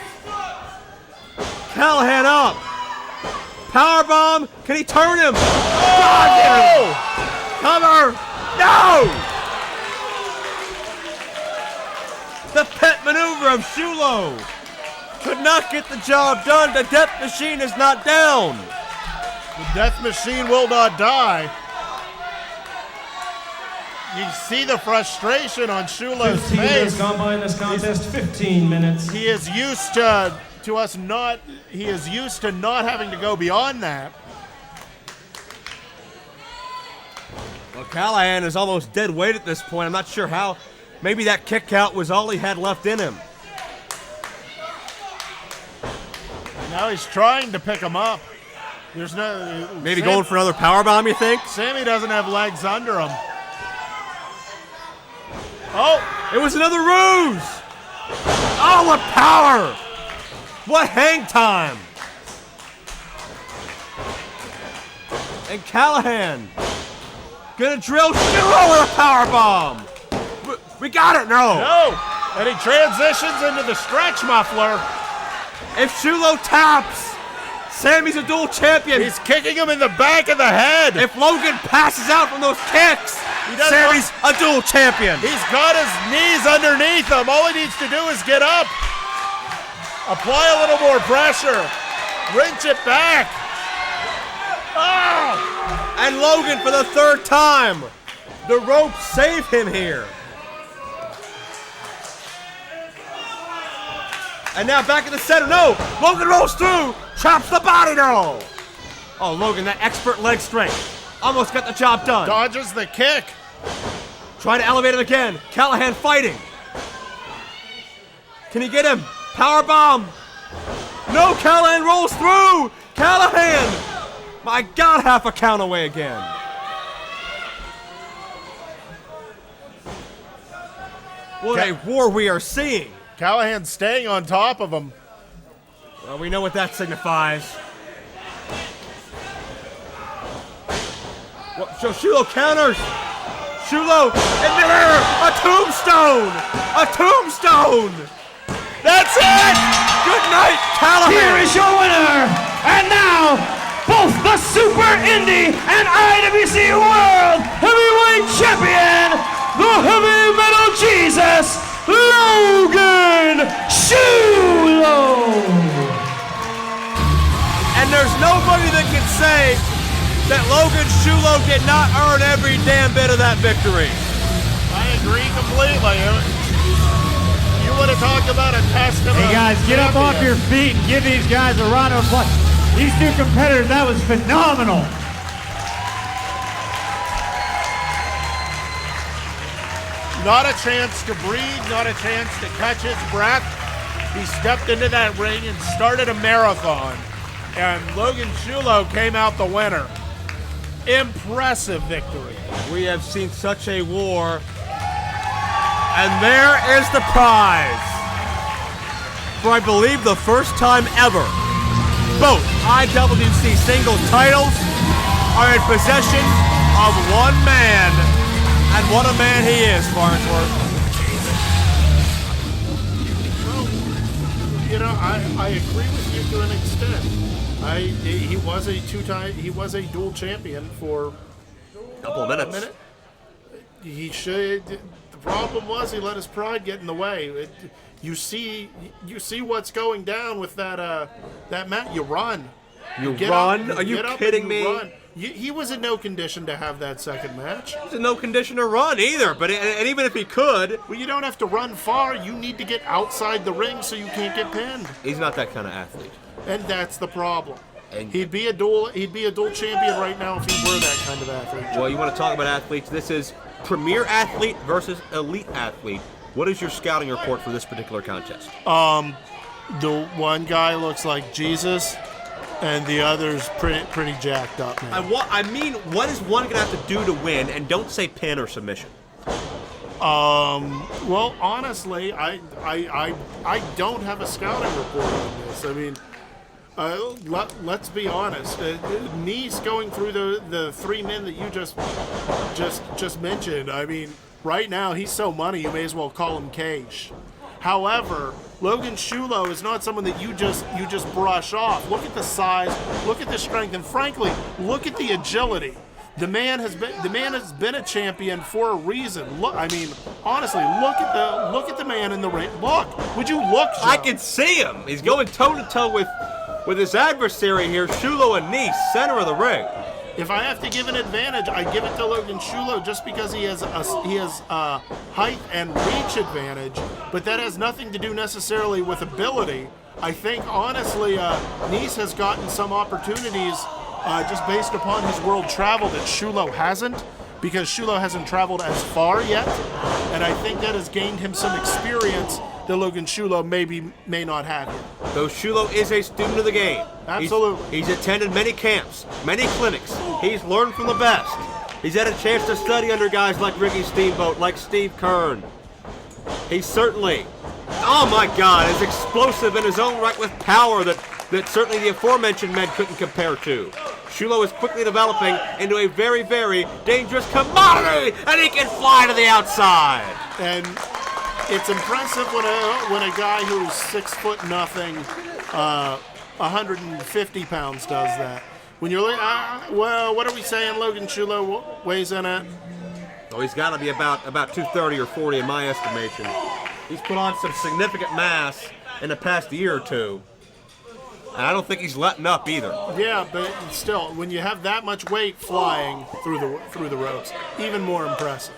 Callahan up. Powerbomb. Can he turn him? God damn it. Cover. No! The pet maneuver of Shulo could not get the job done. The death machine is not down. The death machine will not die. You see the frustration on Shulo's 15 minutes face. gone by in this contest. 15 minutes. He is used to us not. He is used to not having to go beyond that. Well, Callahan is almost dead weight at this point. I'm not sure how. Maybe that kick out was all he had left in him. Now he's trying to pick him up. There's no. Maybe going for another powerbomb, you think? Sammy doesn't have legs under him. Oh! It was another ruse! Oh, what power! What hang time! And Callahan gonna drill Shulo with a powerbomb! We got it, no! No! And he transitions into the stretch muffler. If Shulo taps, Sammy's a dual champion. He's kicking him in the back of the head. If Logan passes out from those kicks, Sammy's a dual champion. He's got his knees underneath him. All he needs to do is get up. Apply a little more pressure. Wrench it back. Oh! And Logan for the 3rd time. The ropes save him here. And now back in the center. No! Logan rolls through. Chops the body now. Oh, Logan, that expert leg strength. Almost got the job done. Dodges the kick. Trying to elevate him again. Callahan fighting. Can he get him? Power bomb. No, Callahan rolls through. Callahan. My God, half a count away again. What a war we are seeing. Callahan's staying on top of him. Well, we know what that signifies. So Shulo counters. Shulo in midair. A tombstone. A tombstone. That's it. Good night, Callahan. Here is your winner, and now both the Super Indy and IWC World Heavyweight Champion, the Heavy Metal Jesus, Logan Shulo. And there's nobody that can say that Logan Shulo did not earn every damn bit of that victory. I agree completely. You want to talk about a test of Hey guys, get up off your feet and give these guys a round of applause. These two competitors, that was phenomenal. Not a chance to breathe, not a chance to catch his breath. He stepped into that ring and started a marathon. And Logan Shulo came out the winner. Impressive victory. We have seen such a war. And there is the prize. For I believe the first time ever, both IWC singles titles are in possession of one man. And what a man he is, Farnsworth. Well, you know, I agree with you to an extent. He was a dual champion for A couple of minutes. He should. The problem was he let his pride get in the way. You see what's going down with that match. You run. You Get run? up, Are you get up kidding and me? run. He was in no condition to have that second match. He's in no condition to run either. But and even if he could, Well, you don't have to run far. You need to get outside the ring so you can't get pinned. he's not that kind of athlete. And that's the problem. And- He'd be a dual champion right now if he were that kind of athlete. Well, you want to talk about athletes? This is premier athlete versus elite athlete. What is your scouting report for this particular contest? The one guy looks like Jesus, and the other's pretty jacked up, man. What is one going to have to do to win? And don't say pin or submission. Well, honestly, I don't have a scouting report on this. I mean, let's be honest. Nice going through the three men that you just mentioned. I mean, right now he's so money you may as well call him Cage. However, Logan Shulo is not someone that you just brush off. Look at the size, look at the strength, and frankly, look at the agility. The man has been a champion for a reason. Look, I mean, honestly, look at the man in the ring. Look, would you look, Joe? I can see him. He's going toe to toe with his adversary here, Shulo and Nice, center of the ring. If I have to give an advantage, I give it to Logan Shulo just because he has a height and reach advantage, but that has nothing to do necessarily with ability. I think, honestly, Nice has gotten some opportunities just based upon his world travel that Shulo hasn't, because Shulo hasn't traveled as far yet, and I think that has gained him some experience that Logan Shulo may not have yet. Though Shulo is a student of the game. Absolutely. He's attended many camps, many clinics. He's learned from the best. He's had a chance to study under guys like Ricky Steamboat, like Steve Kern. He's certainly, oh my God, is explosive in his own right with power that certainly the aforementioned men couldn't compare to. Shulo is quickly developing into a very, very dangerous commodity, and he can fly to the outside. And it's impressive when a guy who's 6'0", 150 pounds does that. When you're like, well, what are we saying Logan Shulo weighs in at? Oh, he's got to be about 230 or 40 in my estimation. He's put on some significant mass in the past year or two. And I don't think he's letting up either. Yeah, but still, when you have that much weight flying through the ropes, even more impressive.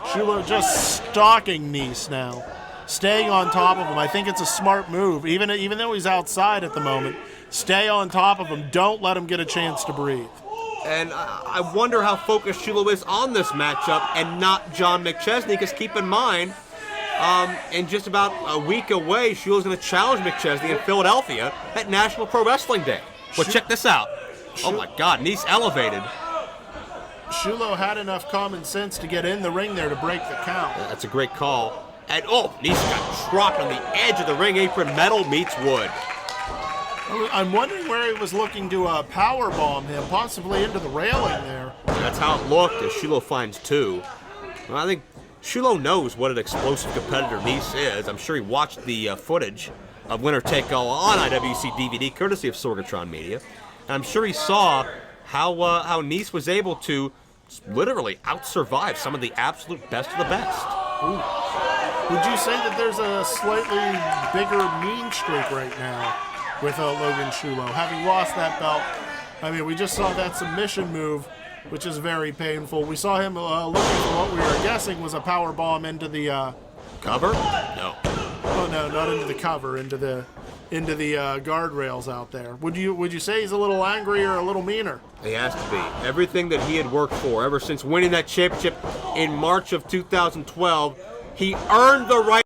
Shulo just stalking Nice now, staying on top of him. I think it's a smart move, even though he's outside at the moment. Stay on top of him. Don't let him get a chance to breathe. And I wonder how focused Shulo is on this matchup and not John McChesney, because keep in mind, in just about a week away, Shulo's going to challenge McChesney in Philadelphia at National Pro Wrestling Day. Well, check this out. Oh my God, Nice elevated. Shulo had enough common sense to get in the ring there to break the count. That's a great call. And Nice got dropped on the edge of the ring apron. Metal meets wood. I'm wondering where he was looking to power bomb him, possibly into the railing there. That's how it looked as Shulo finds two. Well, I think Shulo knows what an explosive competitor Nice is. I'm sure he watched the footage of Winner Take All on IWC DVD, courtesy of Sorgatron Media. And I'm sure he saw how Nice was able to literally out-survive some of the absolute best of the best. Ooh. Would you say that there's a slightly bigger mean streak right now with Logan Shulo, having lost that belt? I mean, we just saw that submission move, which is very painful. We saw him looking for what we were guessing was a power bomb into the Cover? No. Oh no, not into the cover, into the guardrails out there. Would you say he's a little angry or a little meaner? He has to be. Everything that he had worked for ever since winning that championship in March of 2012, he earned the right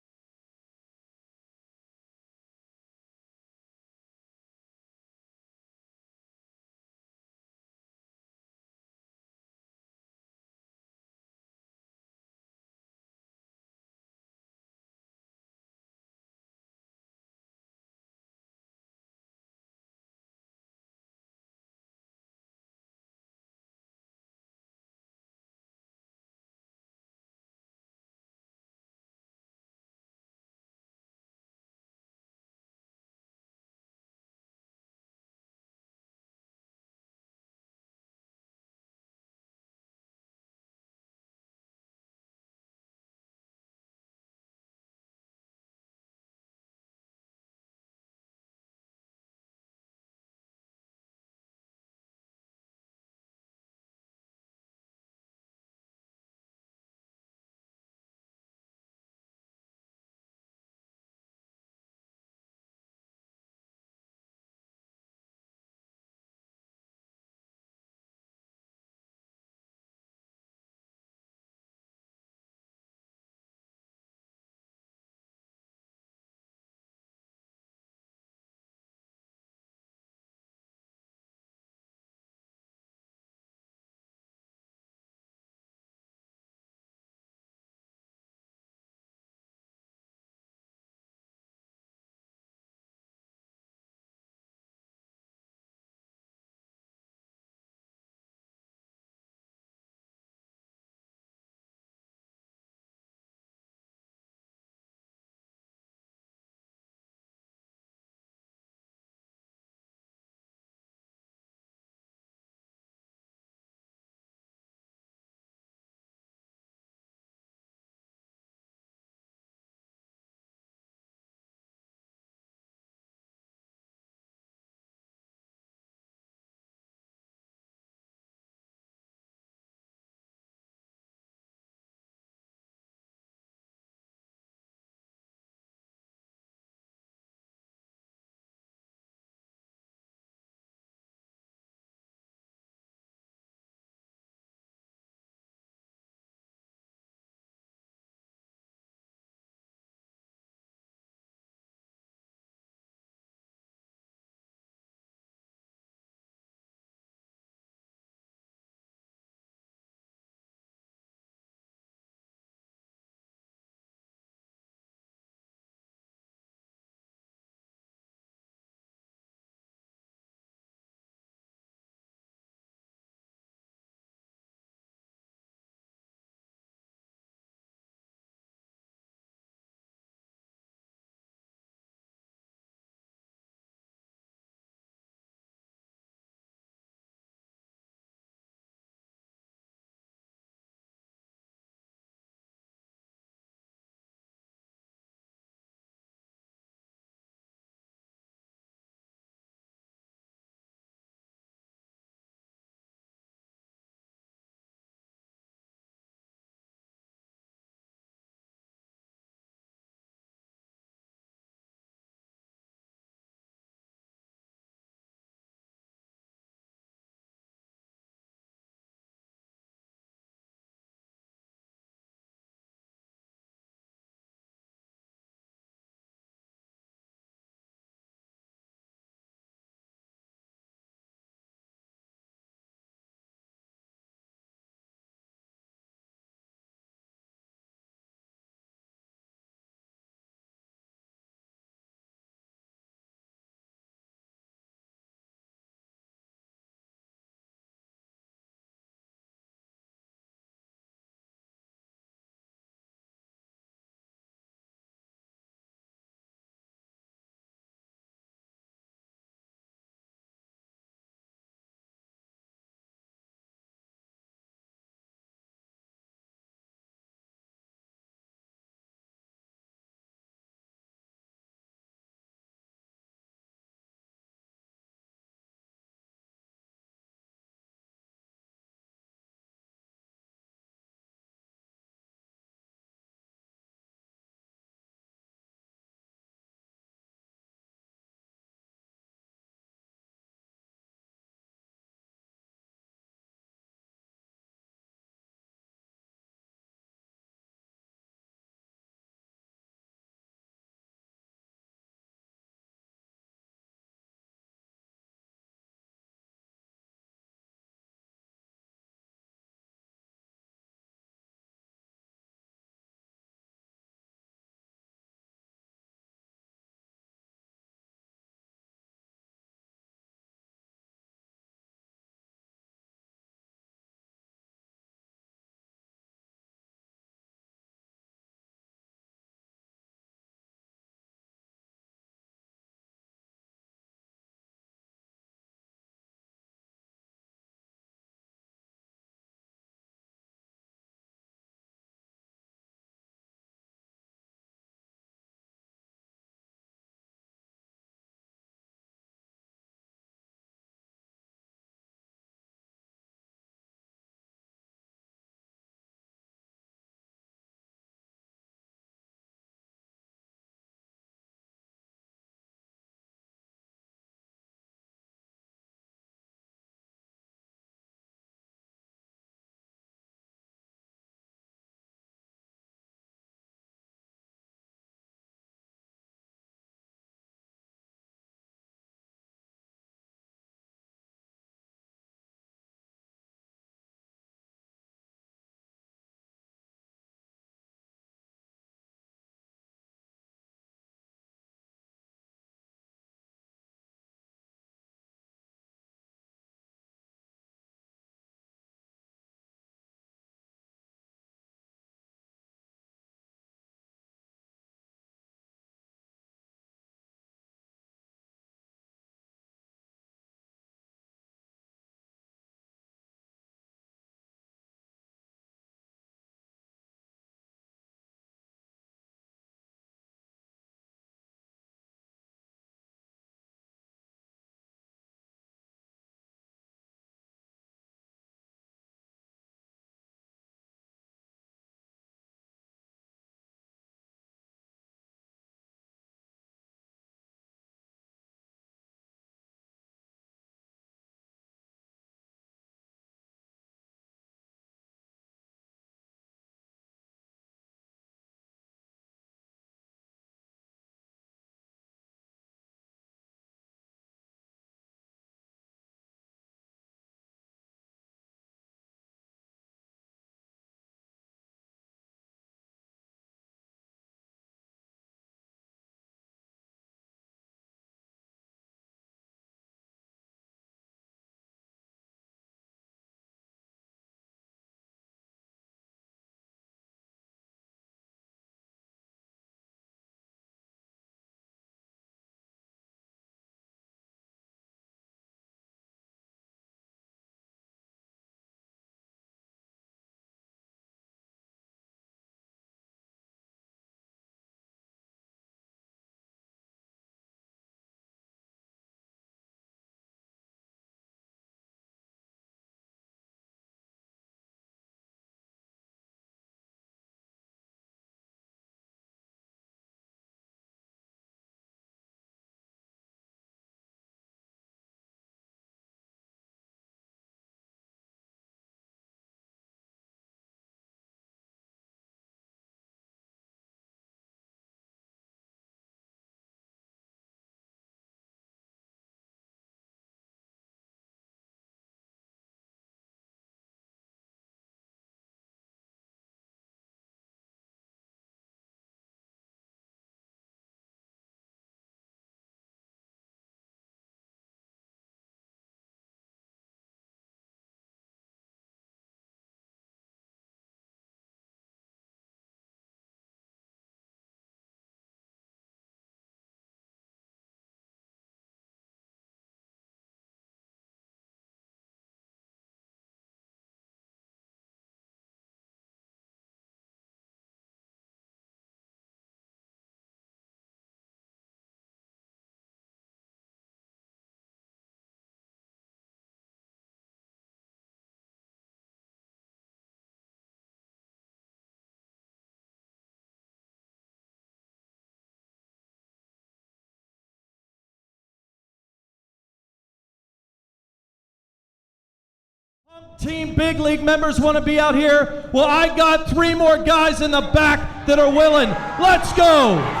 Team Big League members want to be out here? Well, I got 3 more guys in the back that are willing. Let's go.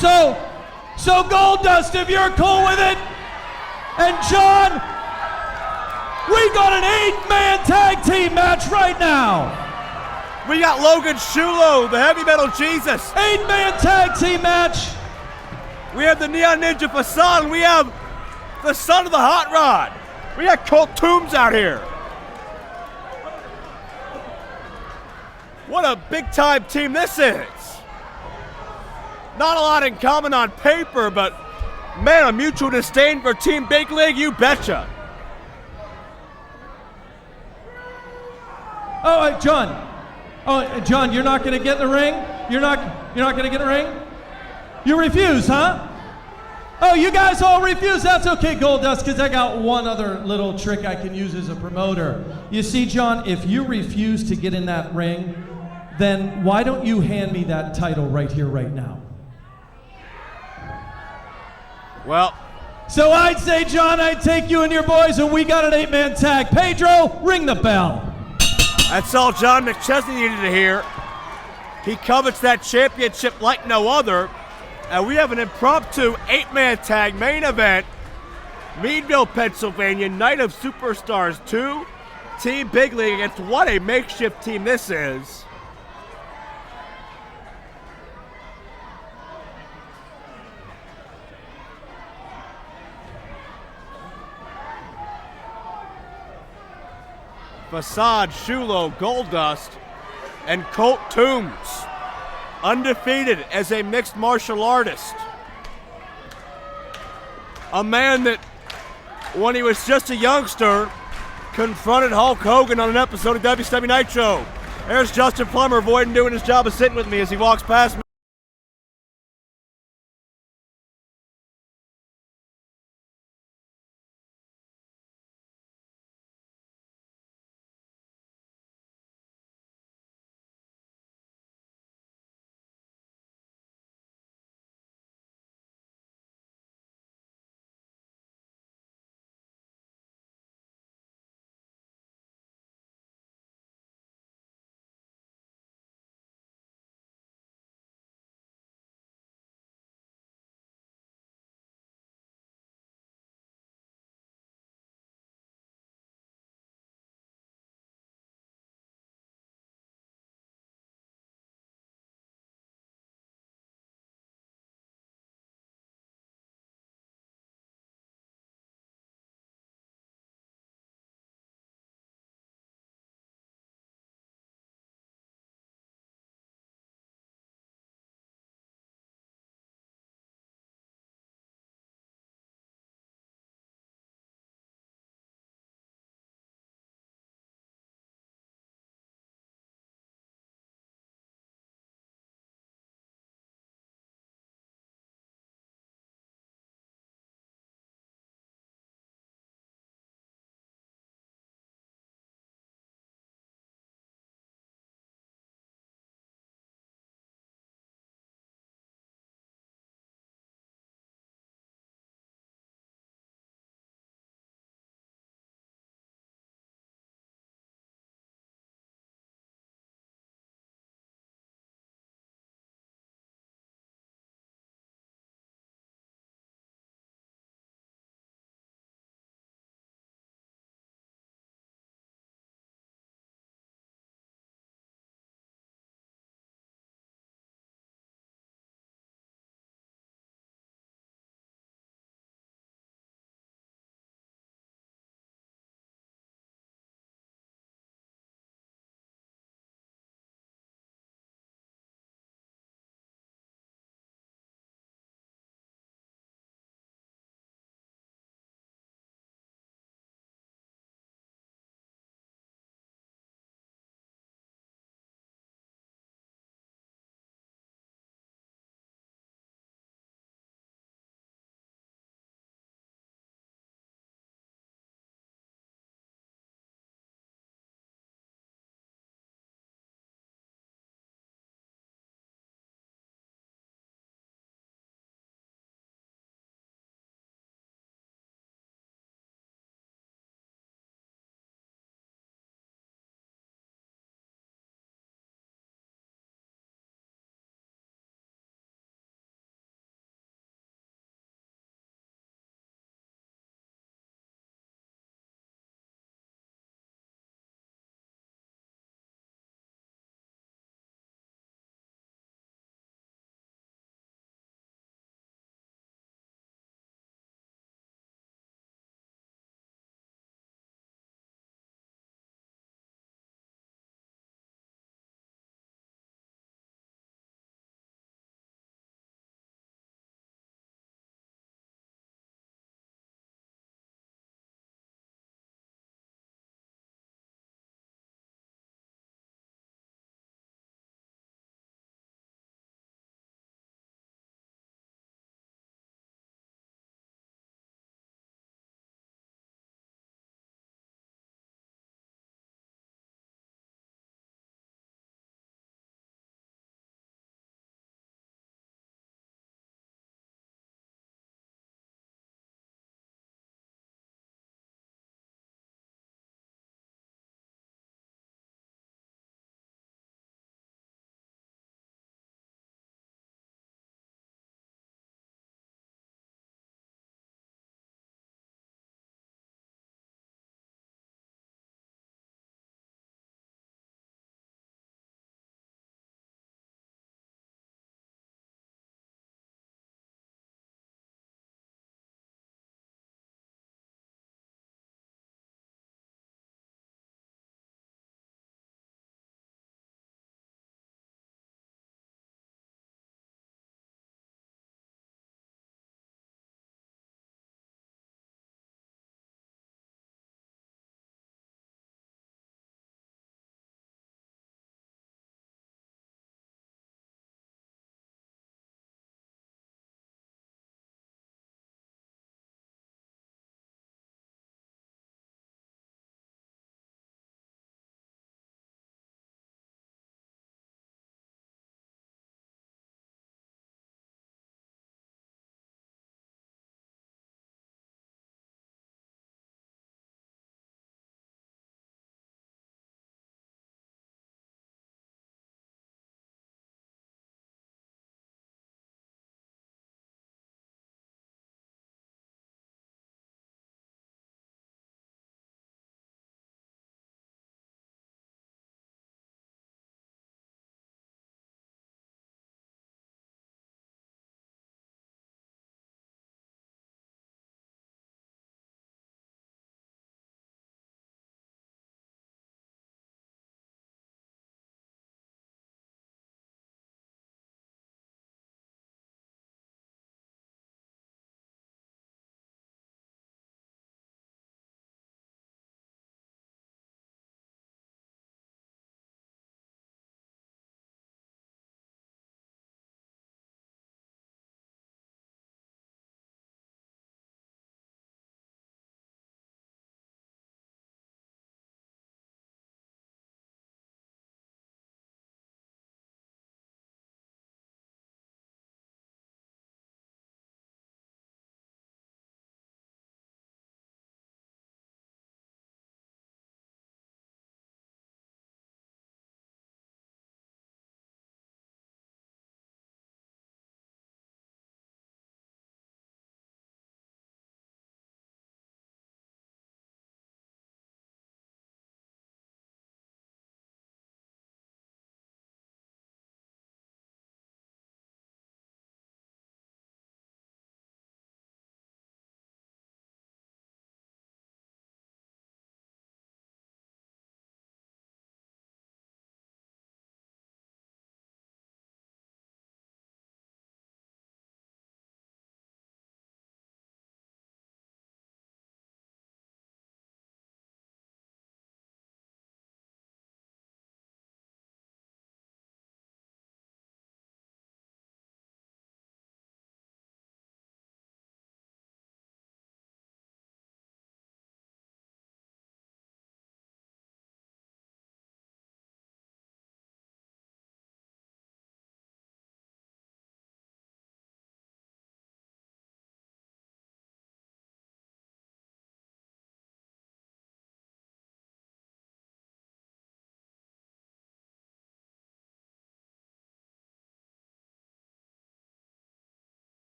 So Goldust, if you're cool with it, and John, we got an 8-man tag team match right now. We got Logan Shulo, the heavy metal Jesus. 8-man tag team match. We have the Neon Ninja Facade. We have the son of the Hot Rod. We got Colt Toombs out here. What a big time team this is. Not a lot in common on paper, but man, a mutual disdain for Team Big League, you betcha. Oh, John. Oh, John, you're not going to get in the ring? You're not going to get in the ring? You refuse, huh? Oh, you guys all refuse? That's okay, Goldust, because I got one other little trick I can use as a promoter. You see, John, if you refuse to get in that ring, then why don't you hand me that title right here, right now? Well, so I'd say, John, I'd take you and your boys, and we got an 8-man tag. Pedro, ring the bell. that's all John McChesney needed to hear. He covets that championship like no other. And we have an impromptu 8-man tag main event. Meadville, Pennsylvania, Night of Superstars 2. Team Big League against what a makeshift team this is. Facade, Shulo, Goldust, and Colt Toombs. Undefeated as a mixed martial artist. A man that, when he was just a youngster, confronted Hulk Hogan on an episode of WCW Nitro. There's Justin Plummer avoiding doing his job of sitting with me as he walks past me.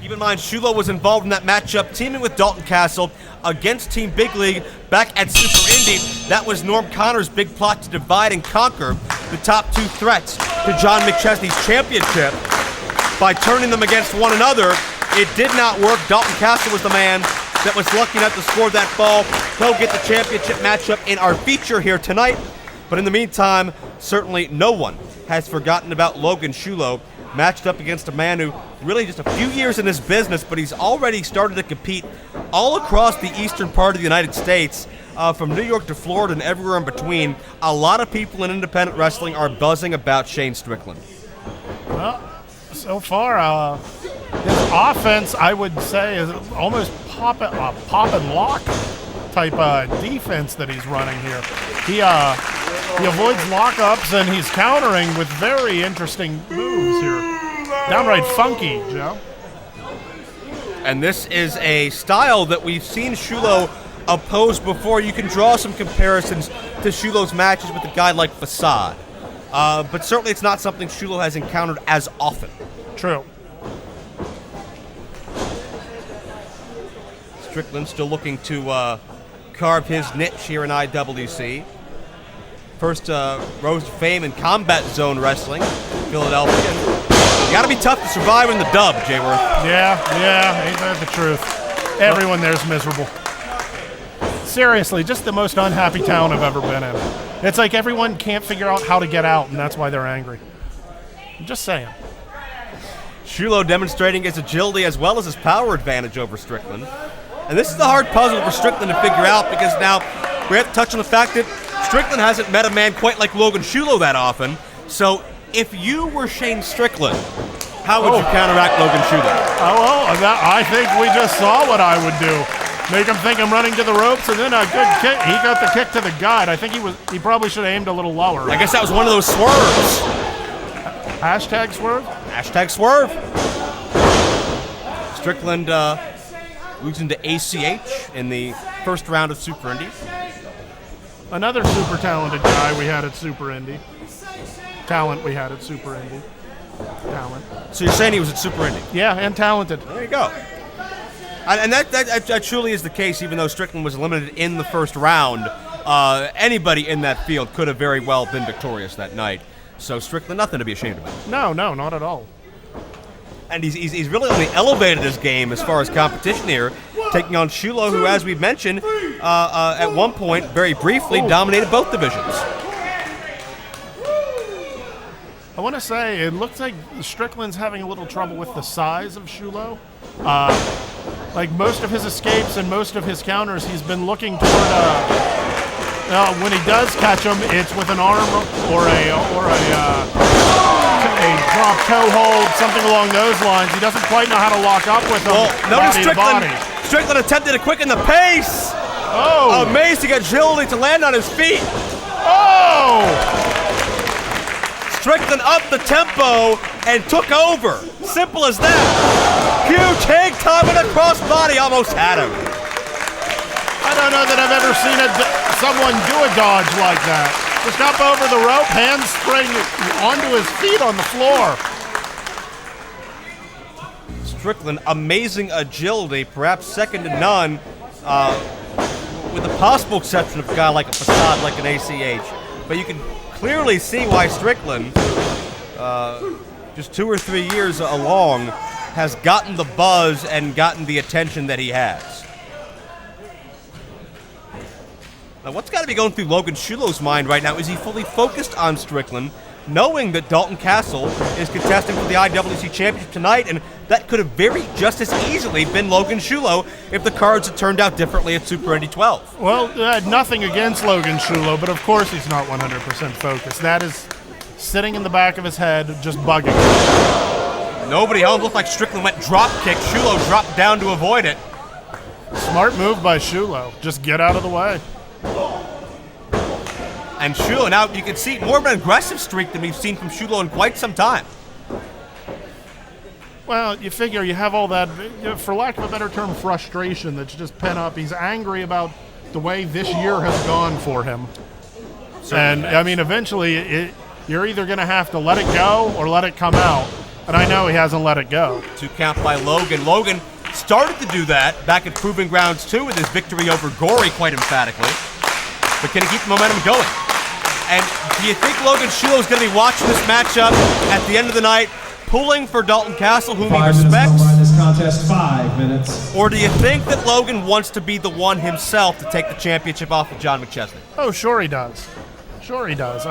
Keep in mind, Shulo was involved in that matchup, teaming with Dalton Castle against Team Big League back at Super Indy. That was Norm Connor's big plot to divide and conquer the top two threats to John McChesney's championship by turning them against one another. It did not work. Dalton Castle was the man that was lucky enough to score that ball. He'll get the championship matchup in our feature here tonight. But in the meantime, certainly no one has forgotten about Logan Shulo, matched up against a man who really just a few years in this business, but he's already started to compete all across the eastern part of the United States, from New York to Florida and everywhere in between. A lot of people in independent wrestling are buzzing about Shane Strickland. Well, so far, his offense, I would say, is almost pop and lock type defense that he's running here. He avoids lockups, and he's countering with very interesting moves here. Downright funky, Joe. And this is a style that we've seen Shulo oppose before. You can draw some comparisons to Shulo's matches with a guy like Facade. But certainly it's not something Shulo has encountered as often. True. Strickland still looking to carve his niche here in IWC. First rose to fame in Combat Zone Wrestling, Philadelphia. You gotta be tough to survive in the dub, Jayworth. Yeah, ain't that the truth? Everyone there's miserable. Seriously, just the most unhappy town I've ever been in. It's like everyone can't figure out how to get out, and that's why they're angry. I'm just saying. Shulo demonstrating his agility as well as his power advantage over Strickland. And this is the hard puzzle for Strickland to figure out, because now we have to touch on the fact that Strickland hasn't met a man quite like Logan Shulo that often. So if you were Shane Strickland, how would you counteract Logan Shulo? I think we just saw what I would do. Make him think I'm running to the ropes, and then a good kick. He got the kick to the gut. I think he probably should have aimed a little lower. I guess that was one of those swerves. Hashtag swerve? Hashtag swerve. Strickland losing to ACH in the first round of Super Indy. Another super talented guy we had at Super Indy. Talent we had at Super Indy. Talent. So you're saying he was at Super Indy? Yeah, and talented. There you go. And that truly is the case, even though Strickland was eliminated in the first round. Anybody in that field could have very well been victorious that night. So Strickland, nothing to be ashamed about. No, not at all. And he's really only elevated his game as far as competition here, taking on Shulo, who, as we've mentioned, at one point, very briefly, dominated both divisions. I want to say, it looks like Strickland's having a little trouble with the size of Shulo. Like most of his escapes and most of his counters, he's been looking toward. When he does catch him, it's with an arm or a drop toe hold, something along those lines. He doesn't quite know how to lock up with him. Well, notice Strickland attempted to quicken the pace. Oh! Amazing agility to land on his feet. Oh! Strickland upped the tempo and took over. Simple as that. Huge hang time with a crossbody, almost had him. I don't know that I've ever seen someone do a dodge like that. Just up over the rope, handspring onto his feet on the floor. Strickland, amazing agility, perhaps second to none, with the possible exception of a guy like a Facade, like an ACH. But you can clearly see why Strickland, just 2 or 3 years along, has gotten the buzz and gotten the attention that he has. Now, what's got to be going through Logan Shulo's mind right now is he fully focused on Strickland, knowing that Dalton Castle is contesting for the IWC Championship tonight, and that could have very just as easily been Logan Shulo if the cards had turned out differently at Super Indy 12. Well, nothing against Logan Shulo, but of course he's not 100% focused. That is sitting in the back of his head, just bugging him. Nobody home. Looked like Strickland went drop kick. Shulo dropped down to avoid it. Smart move by Shulo. Just get out of the way. And Shulo, now you can see more of an aggressive streak than we've seen from Shulo in quite some time. Well, you figure you have all that, for lack of a better term, frustration that's just pent up. He's angry about the way this year has gone for him. Certainly. And, I mean, eventually you're either going to have to let it go or let it come out. and I know he hasn't let it go. 2 count by Logan. Logan started to do that back at Proving Grounds 2 with his victory over Gory quite emphatically. But can he keep the momentum going? And do you think Logan Shulo is going to be watching this matchup at the end of the night, pulling for Dalton Castle, whom he respects? This contest, 5 minutes. Or do you think that Logan wants to be the one himself to take the championship off of John McChesney? Oh, sure he does. Sure he does.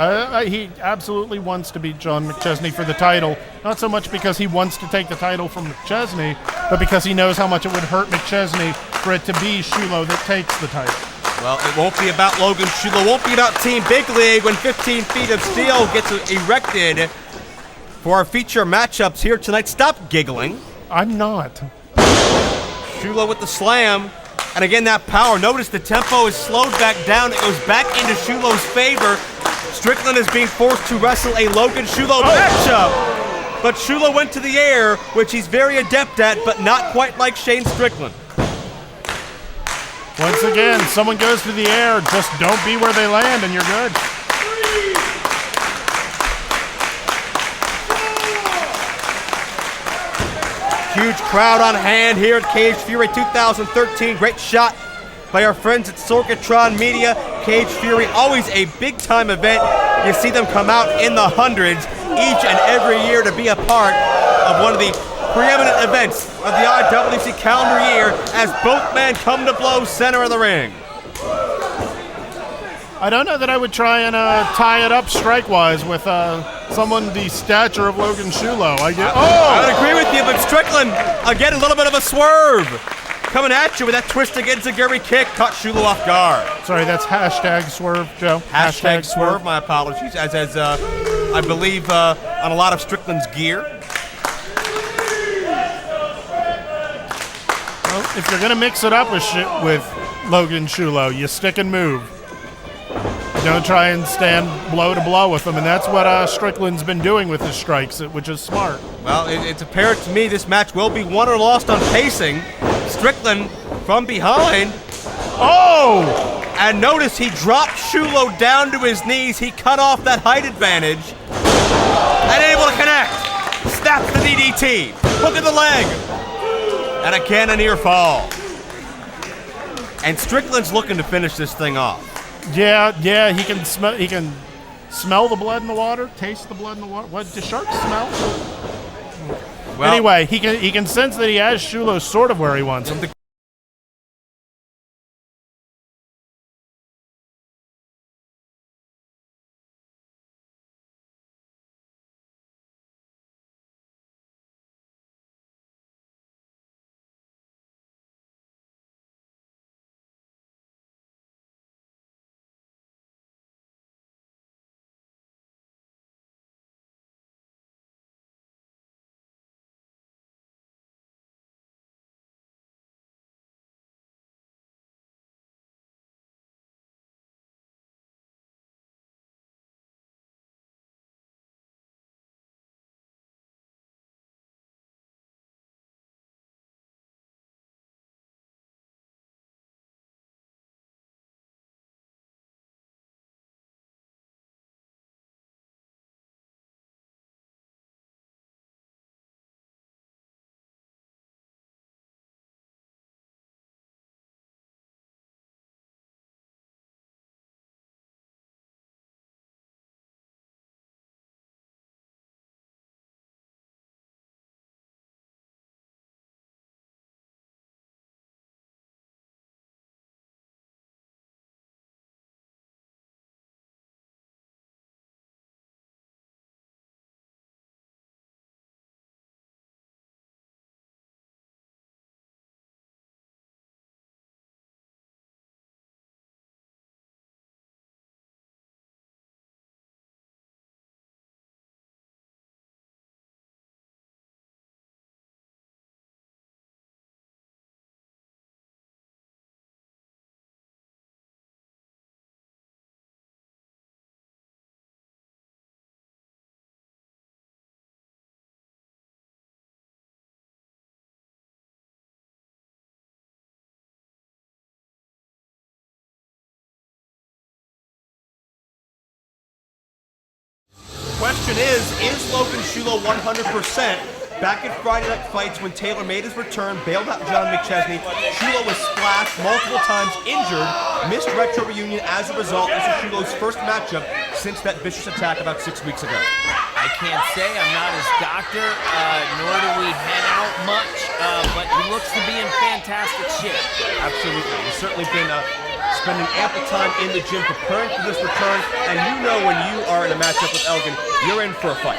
He absolutely wants to beat John McChesney for the title, not so much because he wants to take the title from McChesney, but because he knows how much it would hurt McChesney for it to be Shulo that takes the title. Well, it won't be about Logan Shulo. It won't be about Team Big League when 15 feet of steel gets erected for our feature matchups here tonight. Stop giggling. I'm not. Shulo with the slam. And again, that power. Notice the tempo is slowed back down. It goes back into Shulo's favor. Strickland is being forced to wrestle a Logan Shulo matchup. But Shulo went to the air, which he's very adept at, but not quite like Shane Strickland. Once again, someone goes to the air, just don't be where they land and you're good. Huge crowd on hand here at Cage Fury 2013. Great shot by our friends at Sorgatron Media. Cage Fury, always a big-time event. You see them come out in the hundreds each and every year to be a part of one of the preeminent events of the IWC calendar year as both men come to blows center of the ring. I don't know that I would try and tie it up strike-wise with someone the stature of Logan Shulo. I would agree with you, but Strickland, again, a little bit of a swerve. Coming at you with that twist against the Gary kick, caught Shulo off guard. Sorry, that's hashtag swerve, Joe. Hashtag swerve, my apologies, as I believe on a lot of Strickland's gear. Well, if you're going to mix it up with Logan Shulo, you stick and move. Don't try and stand blow to blow with him, and that's what Strickland's been doing with his strikes, which is smart. Well, it's apparent to me this match will be won or lost on pacing. Strickland from behind. Oh! And notice he dropped Shulo down to his knees. He cut off that height advantage. And able to connect. Snaps the DDT. Hook of the leg. And again, a near fall. And Strickland's looking to finish this thing off. Yeah, he can smell the blood in the water, taste the blood in the water. What, do sharks smell? Well, anyway, he can sense that he has Shulo sort of where he wants him. question is Logan Shulo 100%? Back at Friday Night Fights, when Taylor made his return, bailed out John McChesney, Shulo was splashed multiple times, injured, missed Retro Reunion as a result. This is Shulo's first matchup since that vicious attack about 6 weeks ago. I can't say, I'm not his doctor, nor do we hang out much, but he looks to be in fantastic shape. Absolutely. He's certainly been spending ample time in the gym preparing for this return, and you know when you are in a matchup with Elgin, you're in for a fight.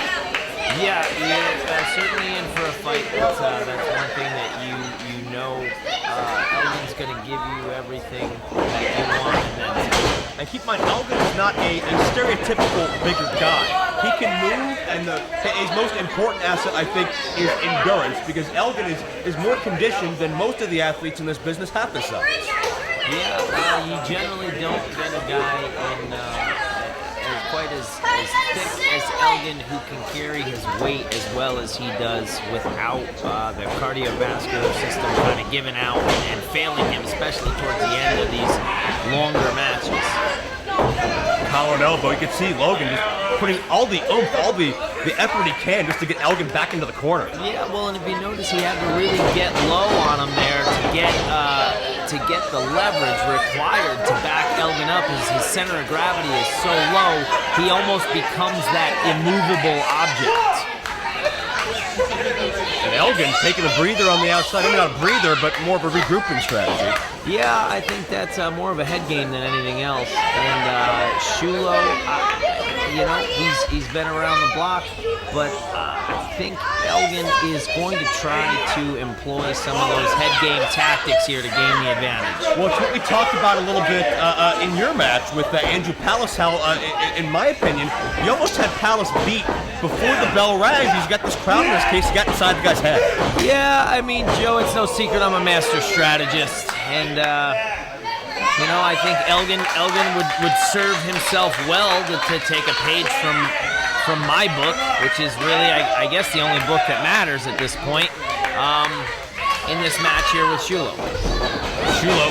Yeah, you're certainly in for a fight. That's one thing that you know Elgin's going to give you everything that you want. And keep in mind, Elgin is not a stereotypical bigger guy. He can move, and his most important asset, I think, is endurance, because Elgin is more conditioned than most of the athletes in this business half his size. Yeah, you generally don't get a guy in quite as thick as Elgin who can carry his weight as well as he does without the cardiovascular system kind of giving out and failing him, especially towards the end of these longer matches. Collar and elbow, you can see Logan just putting all the oomph, all the effort he can just to get Elgin back into the corner. Yeah, well, and if you notice, he had to really get low on him there to get the leverage required to back Elgin up. His center of gravity is so low, he almost becomes that immovable object. And Elgin taking a breather on the outside. I mean, not a breather, but more of a regrouping strategy. Yeah, I think that's more of a head game than anything else. And Shulo, he's been around the block, but I think Elgin is going to try to employ some of those head game tactics here to gain the advantage. Well, it's what we talked about a little bit in your match with Andrew Pallas, how, in my opinion, you almost had Pallas beat before the bell rang. He's got this crowd in this case, he got inside the guy's head. Yeah, I mean, Joe, it's no secret I'm a master strategist, and I think Elgin would serve himself well to take a page from my book, which is really, I guess, the only book that matters at this point in this match here with Shulo. Shulo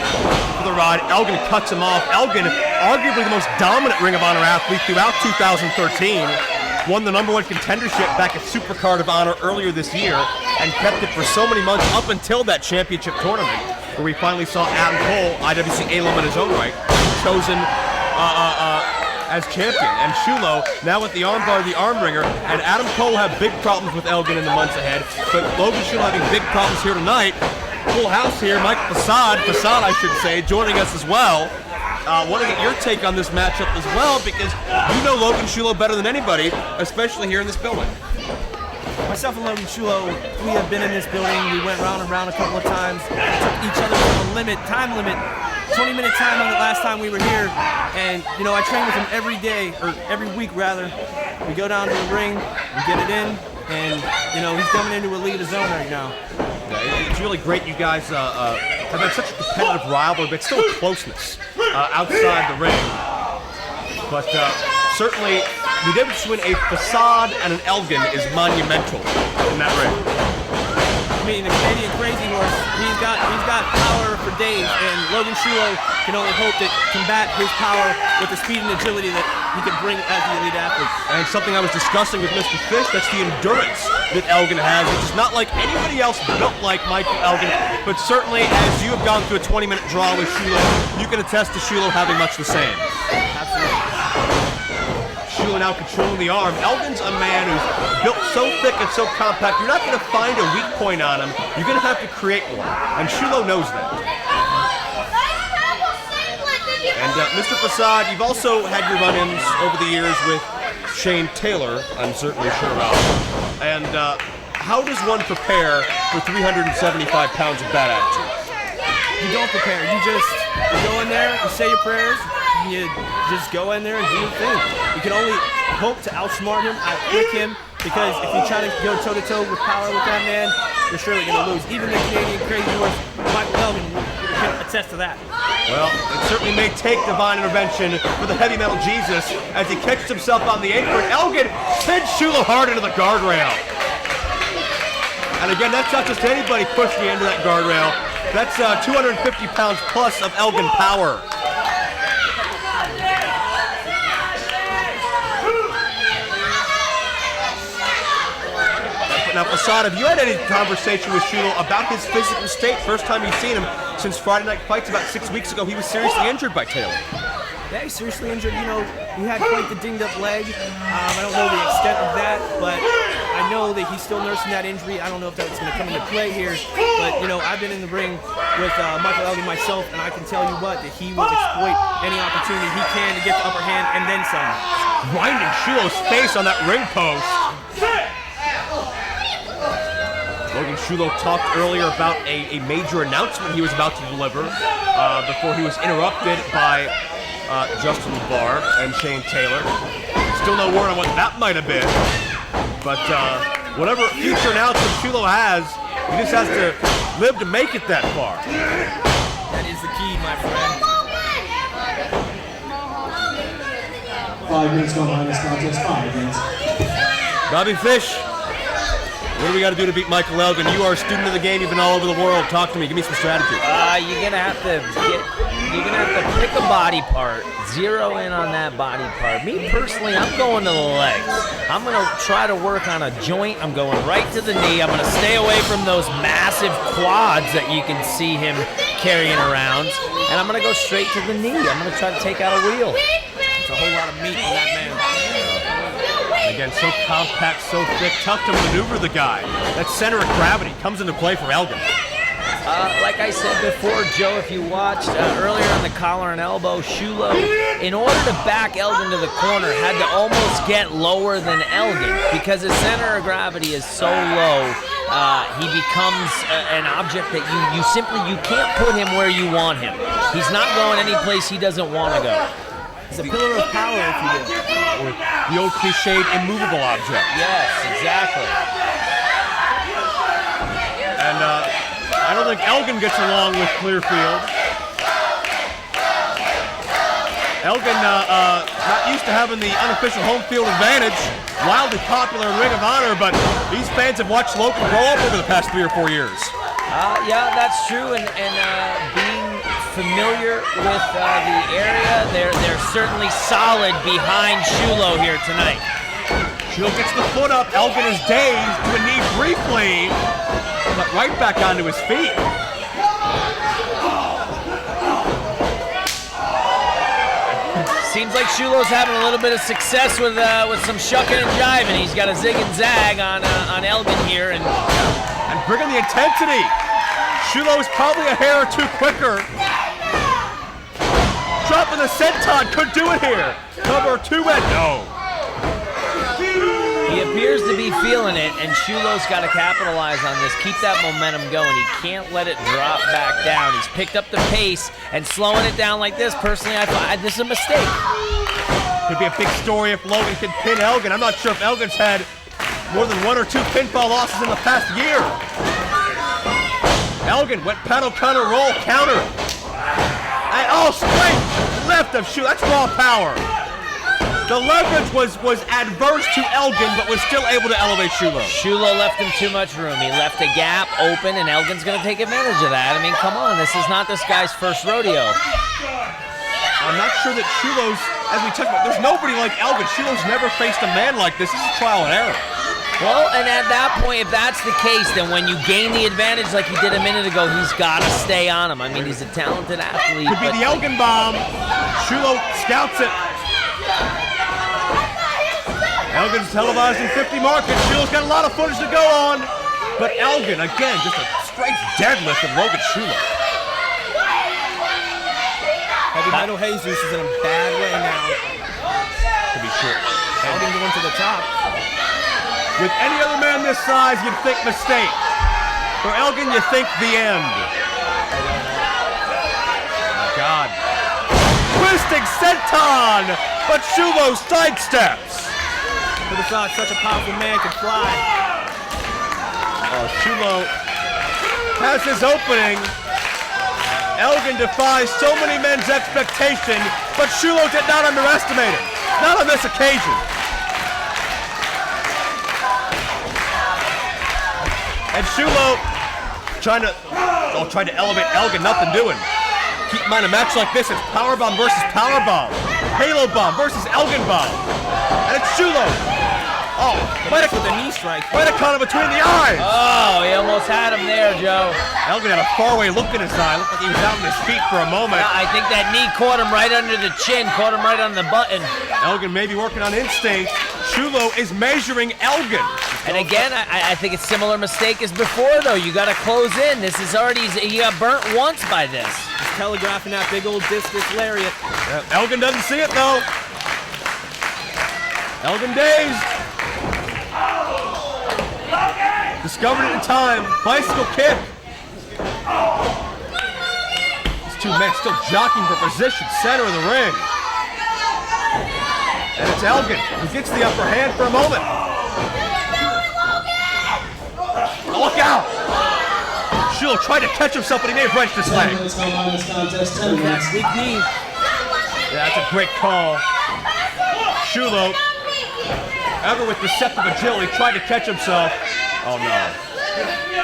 for the rod. Elgin cuts him off. Elgin, arguably the most dominant Ring of Honor athlete throughout 2013, won the #1 contendership back at Supercard of Honor earlier this year and kept it for so many months up until that championship tournament where we finally saw Adam Cole, IWC A-Lum in his own right, chosen as champion. And Shulo now with the armbar, the arm ringer, and Adam Cole will have big problems with Elgin in the months ahead, but Logan Shulo having big problems here tonight. Full house here, Mike Facade I should say, joining us as well. Want to get your take on this matchup as well, because you know Logan Shulo better than anybody, especially here in this building. Myself and Logan Shulo, we have been in this building. We went round and round a couple of times, took each other to a time limit, 20-minute time limit last time we were here. And, I train with him every day, or every week rather. We go down to the ring, we get it in, and, he's coming into a league of his own right now. Yeah, it's really great you guys have had such a competitive rivalry, but still closeness outside the ring. But certainly, the difference between a Facade and an Elgin is monumental in that ring. I mean, the Canadian Crazy Horse, he's got power for days, and Logan Shulo can only hope to combat his power with the speed and agility that he can bring as the elite athlete. And something I was discussing with Mr. Fish, that's the endurance that Elgin has, which is not like anybody else built like Michael Elgin, but certainly as you have gone through a 20-minute draw with Shulo, you can attest to Shulo having much the same. Absolutely. Shulo now controlling the arm. Elgin's a man who's built so thick and so compact, you're not going to find a weak point on him. You're going to have to create one, and Shulo knows that. And Mr. Facade, you've also had your run-ins over the years with Shane Taylor, I'm certainly sure about. And how does one prepare for 375 pounds of bad attitude? You don't prepare. You go in there, you say your prayers, and you just go in there and do your thing. You can only hope to outsmart him, outquick him, because if you try to go toe-to-toe with power with that man, you're surely going to lose. Even the Canadian Crazy Horse, Michael Elgin, can attest to that. Well, it certainly may take divine intervention for the heavy metal Jesus as he catches himself on the apron. Elgin sends Shulo hard into the guardrail. And again, that's not just anybody pushing you into that guardrail. That's 250 pounds plus of Elgin power. Now, Assad, have you had any conversation with Shulo about his physical state? First time you've seen him since Friday Night Fights about 6 weeks ago. He was seriously injured by Taylor. Yeah, he's seriously injured. You know, he had quite the dinged-up leg. I don't know the extent of that, but I know that he's still nursing that injury. I don't know if that's going to come into play here, but, you know, I've been in the ring with Michael Elgin myself, and I can tell you what, that he will exploit any opportunity he can to get the upper hand and then some. Grinding Shulo's face on that ring post. Logan Shulo talked earlier about a major announcement he was about to deliver before he was interrupted by Justin LeBar and Shane Taylor. Still no word on what that might have been. But whatever future announcement Shulo has, he just has to live to make it that far. That is the key, my friend. 5 minutes gone by this contest. 5 minutes. Bobby Fish, what do we got to do to beat Michael Elgin? You are a student of the game. You've been all over the world. Talk to me. Give me some strategy. You're gonna have to pick a body part, zero in on that body part. Me personally, I'm going to the legs. I'm gonna try to work on a joint. I'm going right to the knee. I'm gonna stay away from those massive quads that you can see him carrying around, and I'm gonna go straight to the knee. I'm gonna try to take out a wheel. It's a whole lot of meat on that man. Again, so compact, so thick, tough to maneuver the guy. That center of gravity comes into play for Elgin. Like I said before, Joe, if you watched earlier on the collar and elbow, Shulo, in order to back Elgin to the corner, had to almost get lower than Elgin because his center of gravity is so low. He becomes an object that you can't put him where you want him. He's not going any place he doesn't want to go. He's a pillar of power, if you will. Or the old cliched immovable object. Yes, exactly. And I don't think Elgin gets along with Clearfield. Elgin not used to having the unofficial home field advantage. Wildly popular in Ring of Honor, but these fans have watched Logan grow up over the past 3 or 4 years. Yeah, that's true, and being familiar with the area, they're certainly solid behind Shulo here tonight. Shulo gets the foot up. Elgin is dazed to a knee briefly, but right back onto his feet. Seems like Shulo's having a little bit of success with some shucking and jiving. He's got a zig and zag on Elgin here, and bringing the intensity. Shulo is probably a hair or two quicker. Dropping the senton could do it here. Cover 2 and no. He appears to be feeling it, and Shulo's got to capitalize on this. Keep that momentum going. He can't let it drop back down. He's picked up the pace, and slowing it down like this, personally, I find this is a mistake. Could be a big story if Logan can pin Elgin. I'm not sure if Elgin's had more than 1 or 2 pinfall losses in the past year. Elgin went paddle counter roll counter. And straight left of Shulo. That's raw power. The leverage was adverse to Elgin, but was still able to elevate Shulo. Shulo left him too much room. He left a gap open, and Elgin's going to take advantage of that. I mean, come on, this is not this guy's first rodeo. I'm not sure that Shulo's, as we talked about, there's nobody like Elgin. Shulo's never faced a man like this. This is trial and error. Well, and at that point, if that's the case, then when you gain the advantage like he did a minute ago, he's got to stay on him. I mean, he's a talented athlete. Could be the Elgin bomb. Shulo scouts it. Elgin's televised in 50 markets. Shulo's got a lot of footage to go on. But Elgin, again, just a straight deadlift of Logan Shulo. Heavy Metal Jesus is in a bad way now. To be sure. Elgin going to the top. With any other man this size, you'd think mistake. For Elgin, you think the end. Oh, God. Twisting senton, but Shulo sidesteps. Who'd have thought such a powerful man could fly? Oh, Shulo has his opening. Elgin defies so many men's expectation, but Shulo did not underestimate it. Not on this occasion. And Shulo trying to elevate Elgin, nothing doing. Keep in mind, a match like this, it's powerbomb versus powerbomb. Halo bomb versus Elgin bomb. And it's Shulo Oh, might have with a knee strike. caught him between the eyes. Oh, he almost had him there, Joe. Elgin had a faraway look in his eye. Looked like he was out on his feet for a moment. Yeah, I think that knee caught him right under the chin, caught him right on the button. Elgin may be working on instinct. Shulo is measuring Elgin. And again, I think it's similar mistake as before, though. You got to close in. This is already, he got burnt once by this. He's telegraphing that big old discus lariat. Yeah, Elgin doesn't see it, though. Elgin dazed. Discovered it in time. Bicycle kick. These two men still jockeying for position, center of the ring. And it's Elgin who gets the upper hand for a moment. Oh, look out! Shulo tried to catch himself, but he may have wrenched his leg. That big knee. Yeah, that's a great call. Shulo, ever with deceptive agility, tried to catch himself. Oh no.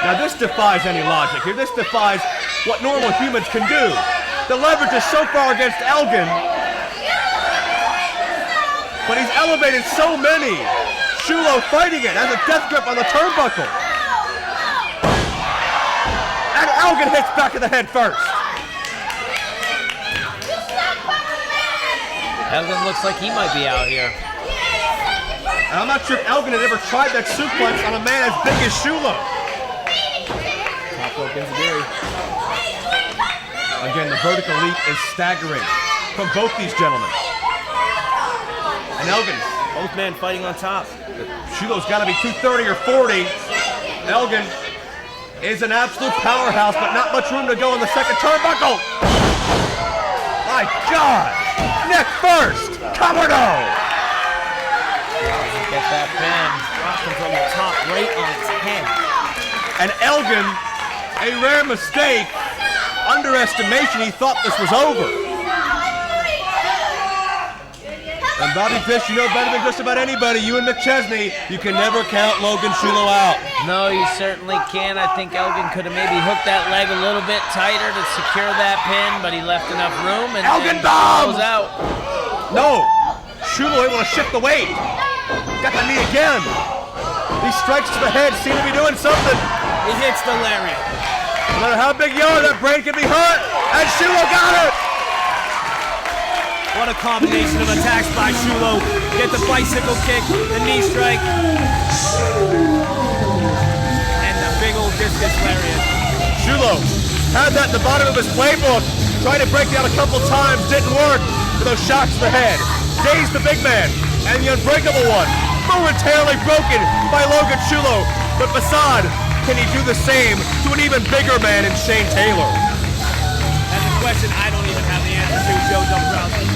Now this defies any logic here. This defies what normal humans can do. The leverage is so far against Elgin, but he's elevated so many. Shulo fighting it, has a death grip on the turnbuckle. And Elgin hits back of the head first. Elgin looks like he might be out here. And I'm not sure if Elgin had ever tried that suplex on a man as big as Shulo. Top rope enziguri. Again, the vertical leap is staggering from both these gentlemen. And Elgin, Both men fighting on top. Shulo's got to be 230 or 40. Elgin is an absolute powerhouse, but not much room to go in the second turnbuckle. My God! Neck first! Coverdo! Get that pin. Dropping from the top right on its head. And Elgin, a rare mistake, underestimation, he thought this was over. And Bobby Fish, you know better than just about anybody, you and McChesney, you can never count Logan Shulo out. No, you certainly can. I think Elgin could have maybe hooked that leg a little bit tighter to secure that pin, but he left enough room and Elgin goes out. No, Shulo able to shift the weight. Got the knee again. These strikes to the head seem to be doing something. He hits the lariat. No matter how big you are, that brain can be hurt. And Shulo got it. What a combination of attacks by Shulo. Get the bicycle kick, the knee strike, and the big old discus lariat. Shulo had that in the bottom of his playbook. Tried to break it out a couple times, didn't work for those shots to the head. Dazed the big man, and the unbreakable one, momentarily broken by Logan Shulo. But Facade, can he do the same to an even bigger man in Shane Taylor? That's a question I don't even have the answer to, Joe Dombrowski.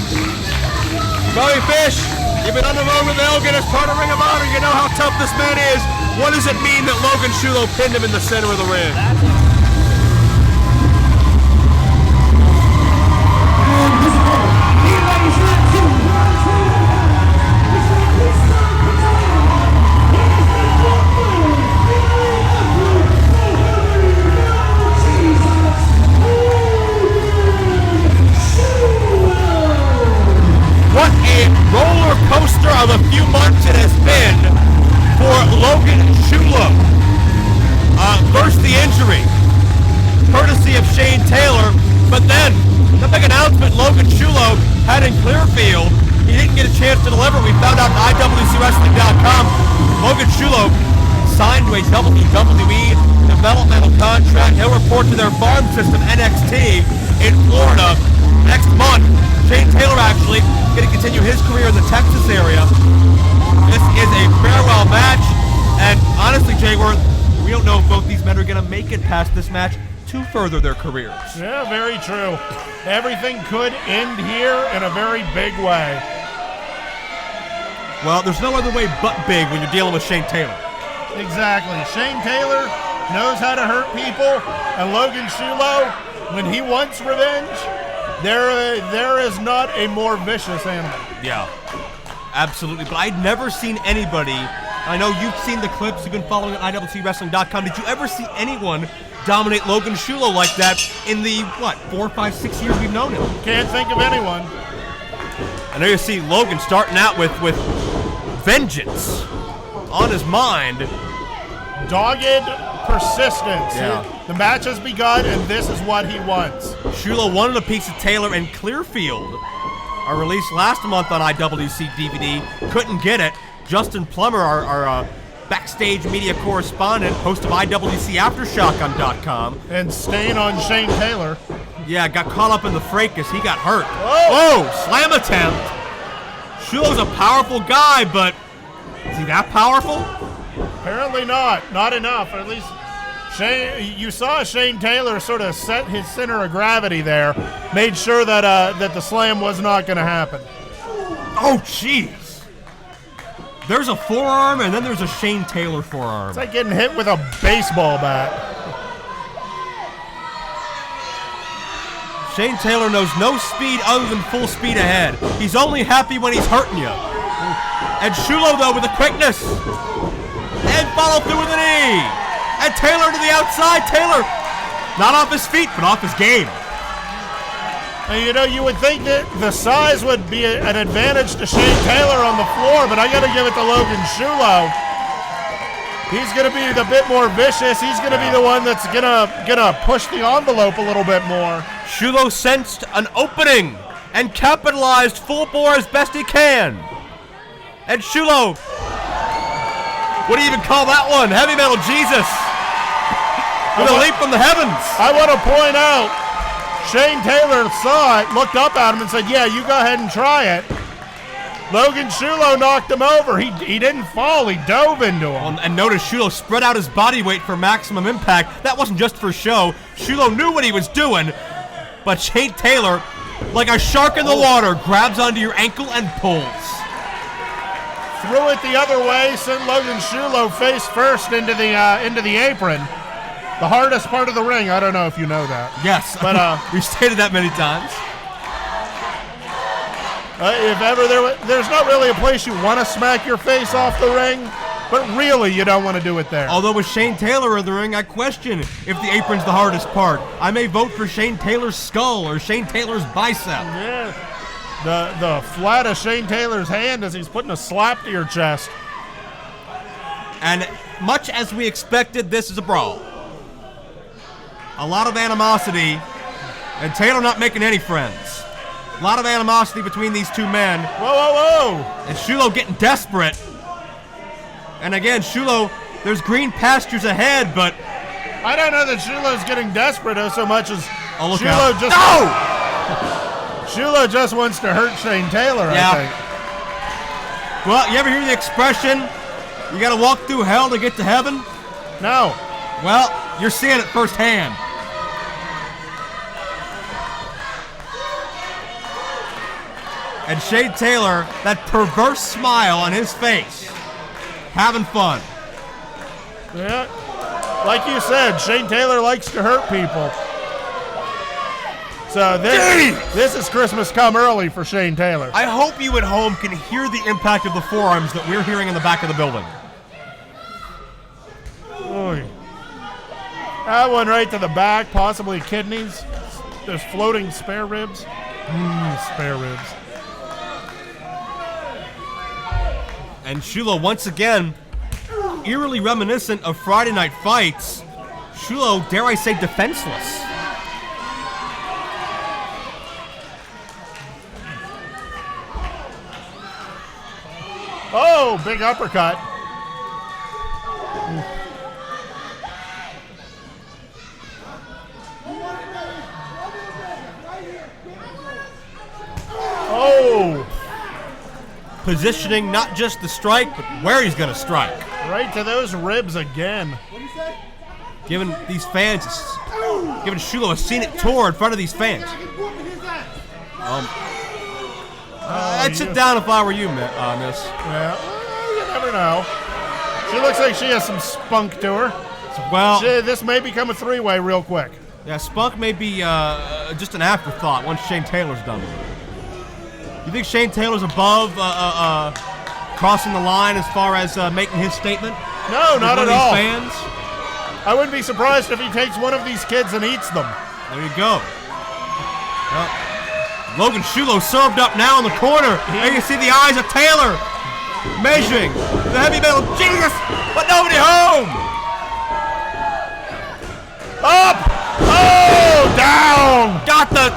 Bobby Fish, you've been on the road with Elgin as part of Ring of Honor. You know how tough this man is. What does it mean that Logan Shulo pinned him in the center of the ring? What a roller coaster of a few months it has been for Logan Shulo. First the injury, courtesy of Shane Taylor, but then the big announcement Logan Shulo had in Clearfield. He didn't get a chance to deliver. We found out on IndyWrestling.com. Logan Shulo signed to a WWE developmental contract. He'll report to their farm system, NXT, in Florida next month. Shane Taylor actually going to continue his career in the Texas area. This is a farewell match, and honestly, Jay Worth, we don't know if both these men are going to make it past this match to further their careers. Yeah, very true. Everything could end here in a very big way. Well, there's no other way but big when you're dealing with Shane Taylor. Exactly. Shane Taylor knows how to hurt people, and Logan Shulo, when he wants revenge, there is not a more vicious animal. Yeah, absolutely. But I'd never seen anybody, I know you've seen the clips, you've been following at IndyWrestling.com, did you ever see anyone dominate Logan Shulo like that in the, 4, 5, 6 years we've known him? Can't think of anyone. I know you see Logan starting out with vengeance. on his mind. Dogged persistence. Yeah. The match has begun, and this is what he wants. Shulo wanted a piece of Taylor and Clearfield. Our release last month on IWC DVD. Couldn't get it. Justin Plummer, our backstage media correspondent, host of IWC Aftershock.com. And staying on Shane Taylor. Yeah, got caught up in the freight because he got hurt. Whoa, slam attempt. Shulo's a powerful guy, but is he that powerful? Apparently not. Not enough. Or at least you saw Shane Taylor sort of set his center of gravity there. Made sure that that the slam was not going to happen. Oh, jeez. There's a forearm, and then there's a Shane Taylor forearm. It's like getting hit with a baseball bat. Shane Taylor knows no speed other than full speed ahead. He's only happy when he's hurting you. And Shulo, though, with the quickness. And follow through with a knee. And Taylor to the outside. Taylor, not off his feet, but off his game. And you would think that the size would be an advantage to Shane Taylor on the floor, but I got to give it to Logan Shulo. He's going to be the bit more vicious. He's going to be the one that's gonna push the envelope a little bit more. Shulo sensed an opening and capitalized full bore as best he can. And Shulo, what do you even call that one? Heavy metal Jesus. With a leap from the heavens. I want to point out, Shane Taylor saw it, looked up at him and said, yeah, you go ahead and try it. Logan Shulo knocked him over. He didn't fall. He dove into him. And notice Shulo spread out his body weight for maximum impact. That wasn't just for show. Shulo knew what he was doing. But Shane Taylor, like a shark in the water, grabs onto your ankle and pulls. Threw it the other way, sent Logan Shulo face first into the apron. The hardest part of the ring. I don't know if you know that. Yes, but we've stated that many times. If ever there's not really a place you want to smack your face off the ring, but really you don't want to do it there. Although with Shane Taylor in the ring, I question if the apron's the hardest part. I may vote for Shane Taylor's skull or Shane Taylor's bicep. Yeah, the flat of Shane Taylor's hand as he's putting a slap to your chest. And much as we expected, this is a brawl. A lot of animosity, and Taylor not making any friends. A lot of animosity between these two men. Whoa, whoa, whoa! And Shulo getting desperate. And again, Shulo, there's green pastures ahead, but I don't know that Shulo's getting desperate so much as Shulo just Shulo just wants to hurt Shane Taylor, yeah. I think. Well, you ever hear the expression, you gotta walk through hell to get to heaven? No. Well, you're seeing it firsthand. And Shane Taylor, that perverse smile on his face, having fun. Yeah. Like you said, Shane Taylor likes to hurt people. So this is Christmas come early for Shane Taylor. I hope you at home can hear the impact of the forearms that we're hearing in the back of the building. Oy. That one right to the back, possibly kidneys. There's floating spare ribs. Spare ribs. And Shulo, once again, eerily reminiscent of Friday Night Fights. Shulo, dare I say, defenseless. Oh, big uppercut. Oh. Positioning not just the strike, but where he's going to strike. Right to those ribs again. Giving these fans, giving Shulo a scenic tour in front of these fans. I'd sit down if I were you, miss. Yeah, you never know. She looks like she has some spunk to her. Well, this may become a three-way real quick. Yeah, spunk may be just an afterthought once Shane Taylor's done with it. You think Shane Taylor's above crossing the line as far as making his statement? No, not at all. Fans? I wouldn't be surprised if he takes one of these kids and eats them. There you go. Well, Logan Shulo served up now in the corner. There you see the eyes of Taylor. measuring the heavy metal Jesus, but nobody home. Up! Oh, down! Got the,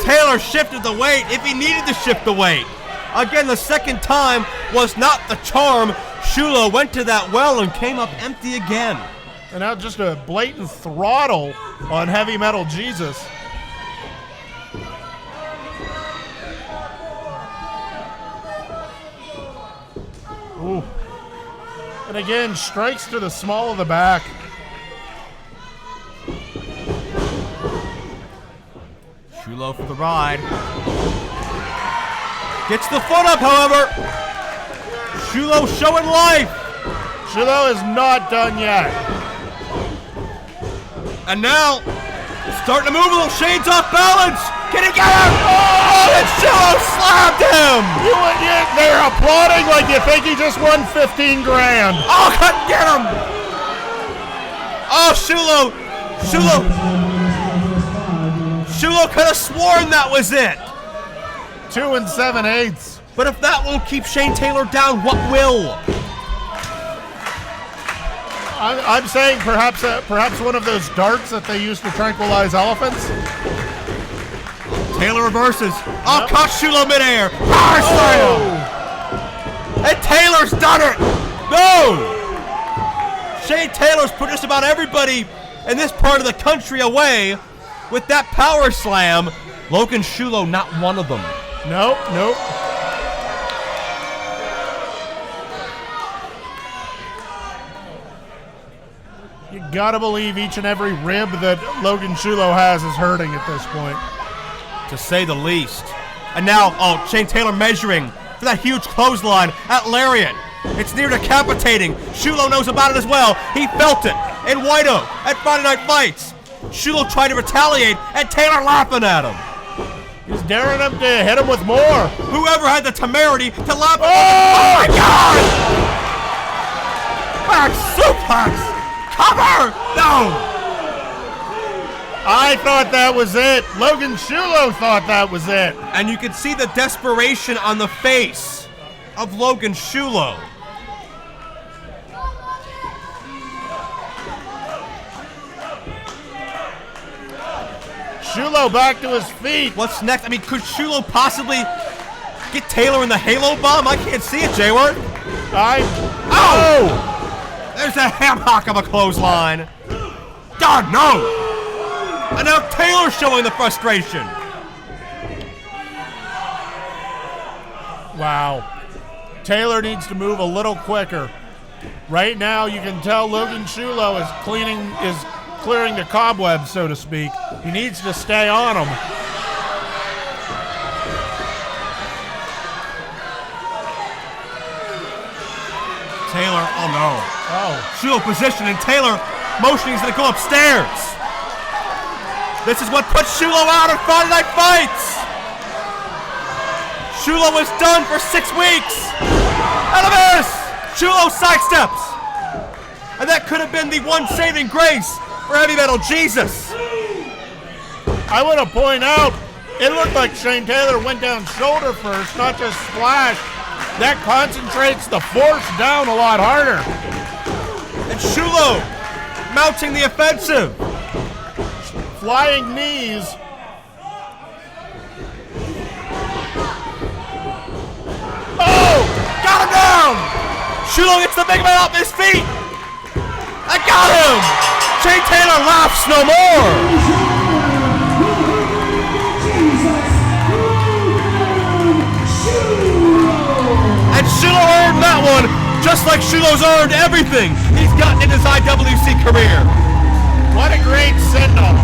Taylor shifted the weight if he needed to shift the weight. Again, the second time was not the charm. Shulo went to that well and came up empty again. And now just a blatant throttle on heavy metal Jesus. Ooh. And again, strikes to the small of the back. Shulo for the ride. Gets the foot up, however. Shulo showing life. Shulo is not done yet. And now, starting to move a little. Shane's off balance. Can he get him? Oh, and Shulo slapped him. They're applauding like you think he just won 15 grand. Oh, couldn't get him. Oh, Shulo could have sworn that was it. 2 7/8. But if that won't keep Shane Taylor down, what will? I'm saying perhaps one of those darts that they use to tranquilize elephants. Taylor reverses. Oh, caught Shulo midair. Power slam. And Taylor's done it. No. Shane Taylor's put just about everybody in this part of the country away with that power slam. Logan Shulo, not one of them. Nope. You gotta believe each and every rib that Logan Shulo has is hurting at this point. To say the least. And now, Shane Taylor measuring for that huge clothesline at Lariat. It's near decapitating. Shulo knows about it as well. He felt it in White Oak at Friday Night Fights. Shulo tried to retaliate, and Taylor laughing at him. He's daring him to hit him with more. Whoever had the temerity to laugh at him. Oh my God! Back suplex! Cover! No! I thought that was it. Logan Shulo thought that was it. And you can see the desperation on the face of Logan Shulo. Shulo back to his feet. What's next? I mean, could Shulo possibly get Taylor in the Halo Bomb? I can't see it, J-Word. Oh! There's a ham hock of a clothesline. God, no! And now Taylor showing the frustration. Wow. Taylor needs to move a little quicker. Right now, you can tell Logan Shulo is clearing the cobwebs, so to speak. He needs to stay on him. Taylor, oh no. Oh. Shulo position, and Taylor motioning he's gonna go upstairs. This is what put Shulo out at Friday Night Fights. Shulo was done for 6 weeks. And a miss! Shulo sidesteps. And that could have been the one saving grace for Heavy Metal Jesus. I want to point out, it looked like Shane Taylor went down shoulder first, not just splash. That concentrates the force down a lot harder. And Shulo mounting the offensive. Flying knees. Oh! Got him down! Shulo gets the big man off his feet. I got him! Shane Taylor laughs no more. And Shulo earned that one, just like Shulo's earned everything he's gotten in his IWC career. What a great send-off.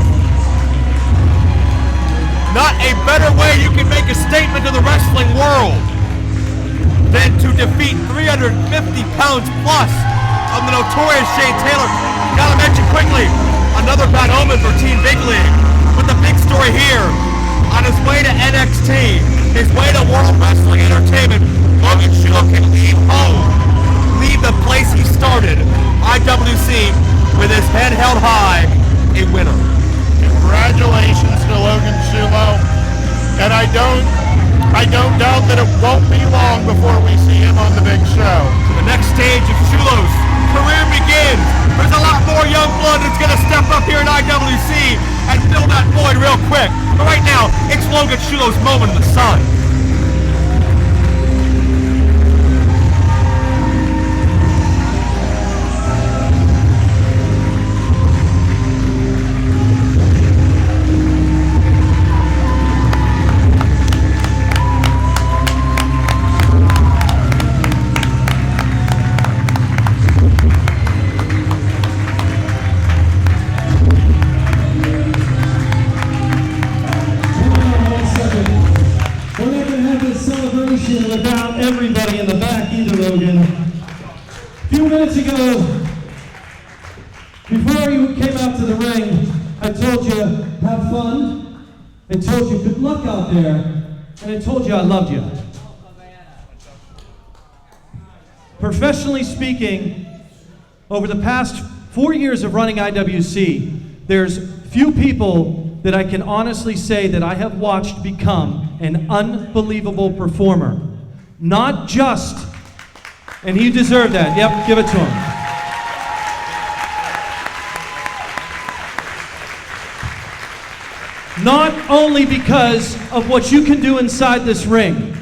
Not a better way you can make a statement to the wrestling world than to defeat 350 pounds plus of the notorious Shane Taylor. Gotta mention quickly, another bad omen for Team Big League. With the big story here, on his way to NXT, his way to World Wrestling Entertainment, Logan Shulo can leave home, leave the place he started, IWC, with his head held high, a winner. Congratulations to Logan Shulo. And I I don't doubt that it won't be long before we see him on the big show. The next stage of Shulo's career begins. There's a lot more young blood that's going to step up here in IWC and fill that void real quick. But right now, it's Logan Shulo's moment in the sun. We're not going to have this celebration without everybody in the back either, Logan. A few minutes ago, before you came out to the ring, I told you, have fun. I told you, good luck out there. And I told you I loved you. Professionally speaking, over the past 4 years of running IWC, there's few people that I can honestly say that I have watched become an unbelievable performer. Not just, and he deserved that. Yep, give it to him. Not only because of what you can do inside this ring,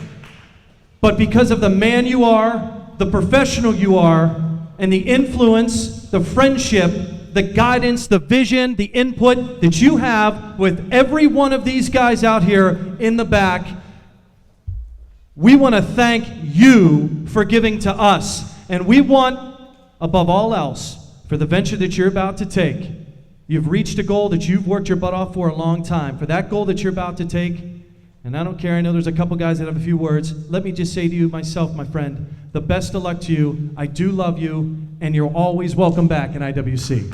but because of the man you are, the professional you are, and the influence, the friendship, the guidance, the vision, the input that you have with every one of these guys out here in the back. We want to thank you for giving to us. And we want, above all else, for the venture that you're about to take. You've reached a goal that you've worked your butt off for a long time. For that goal that you're about to take, and I don't care, I know there's a couple guys that have a few words. Let me just say to you myself, my friend, the best of luck to you. I do love you, and you're always welcome back in IWC.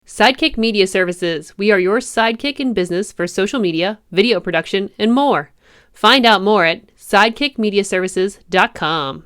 Sidekick Media Services. We are your sidekick in business for social media, video production, and more. Find out more at sidekickmediaservices.com.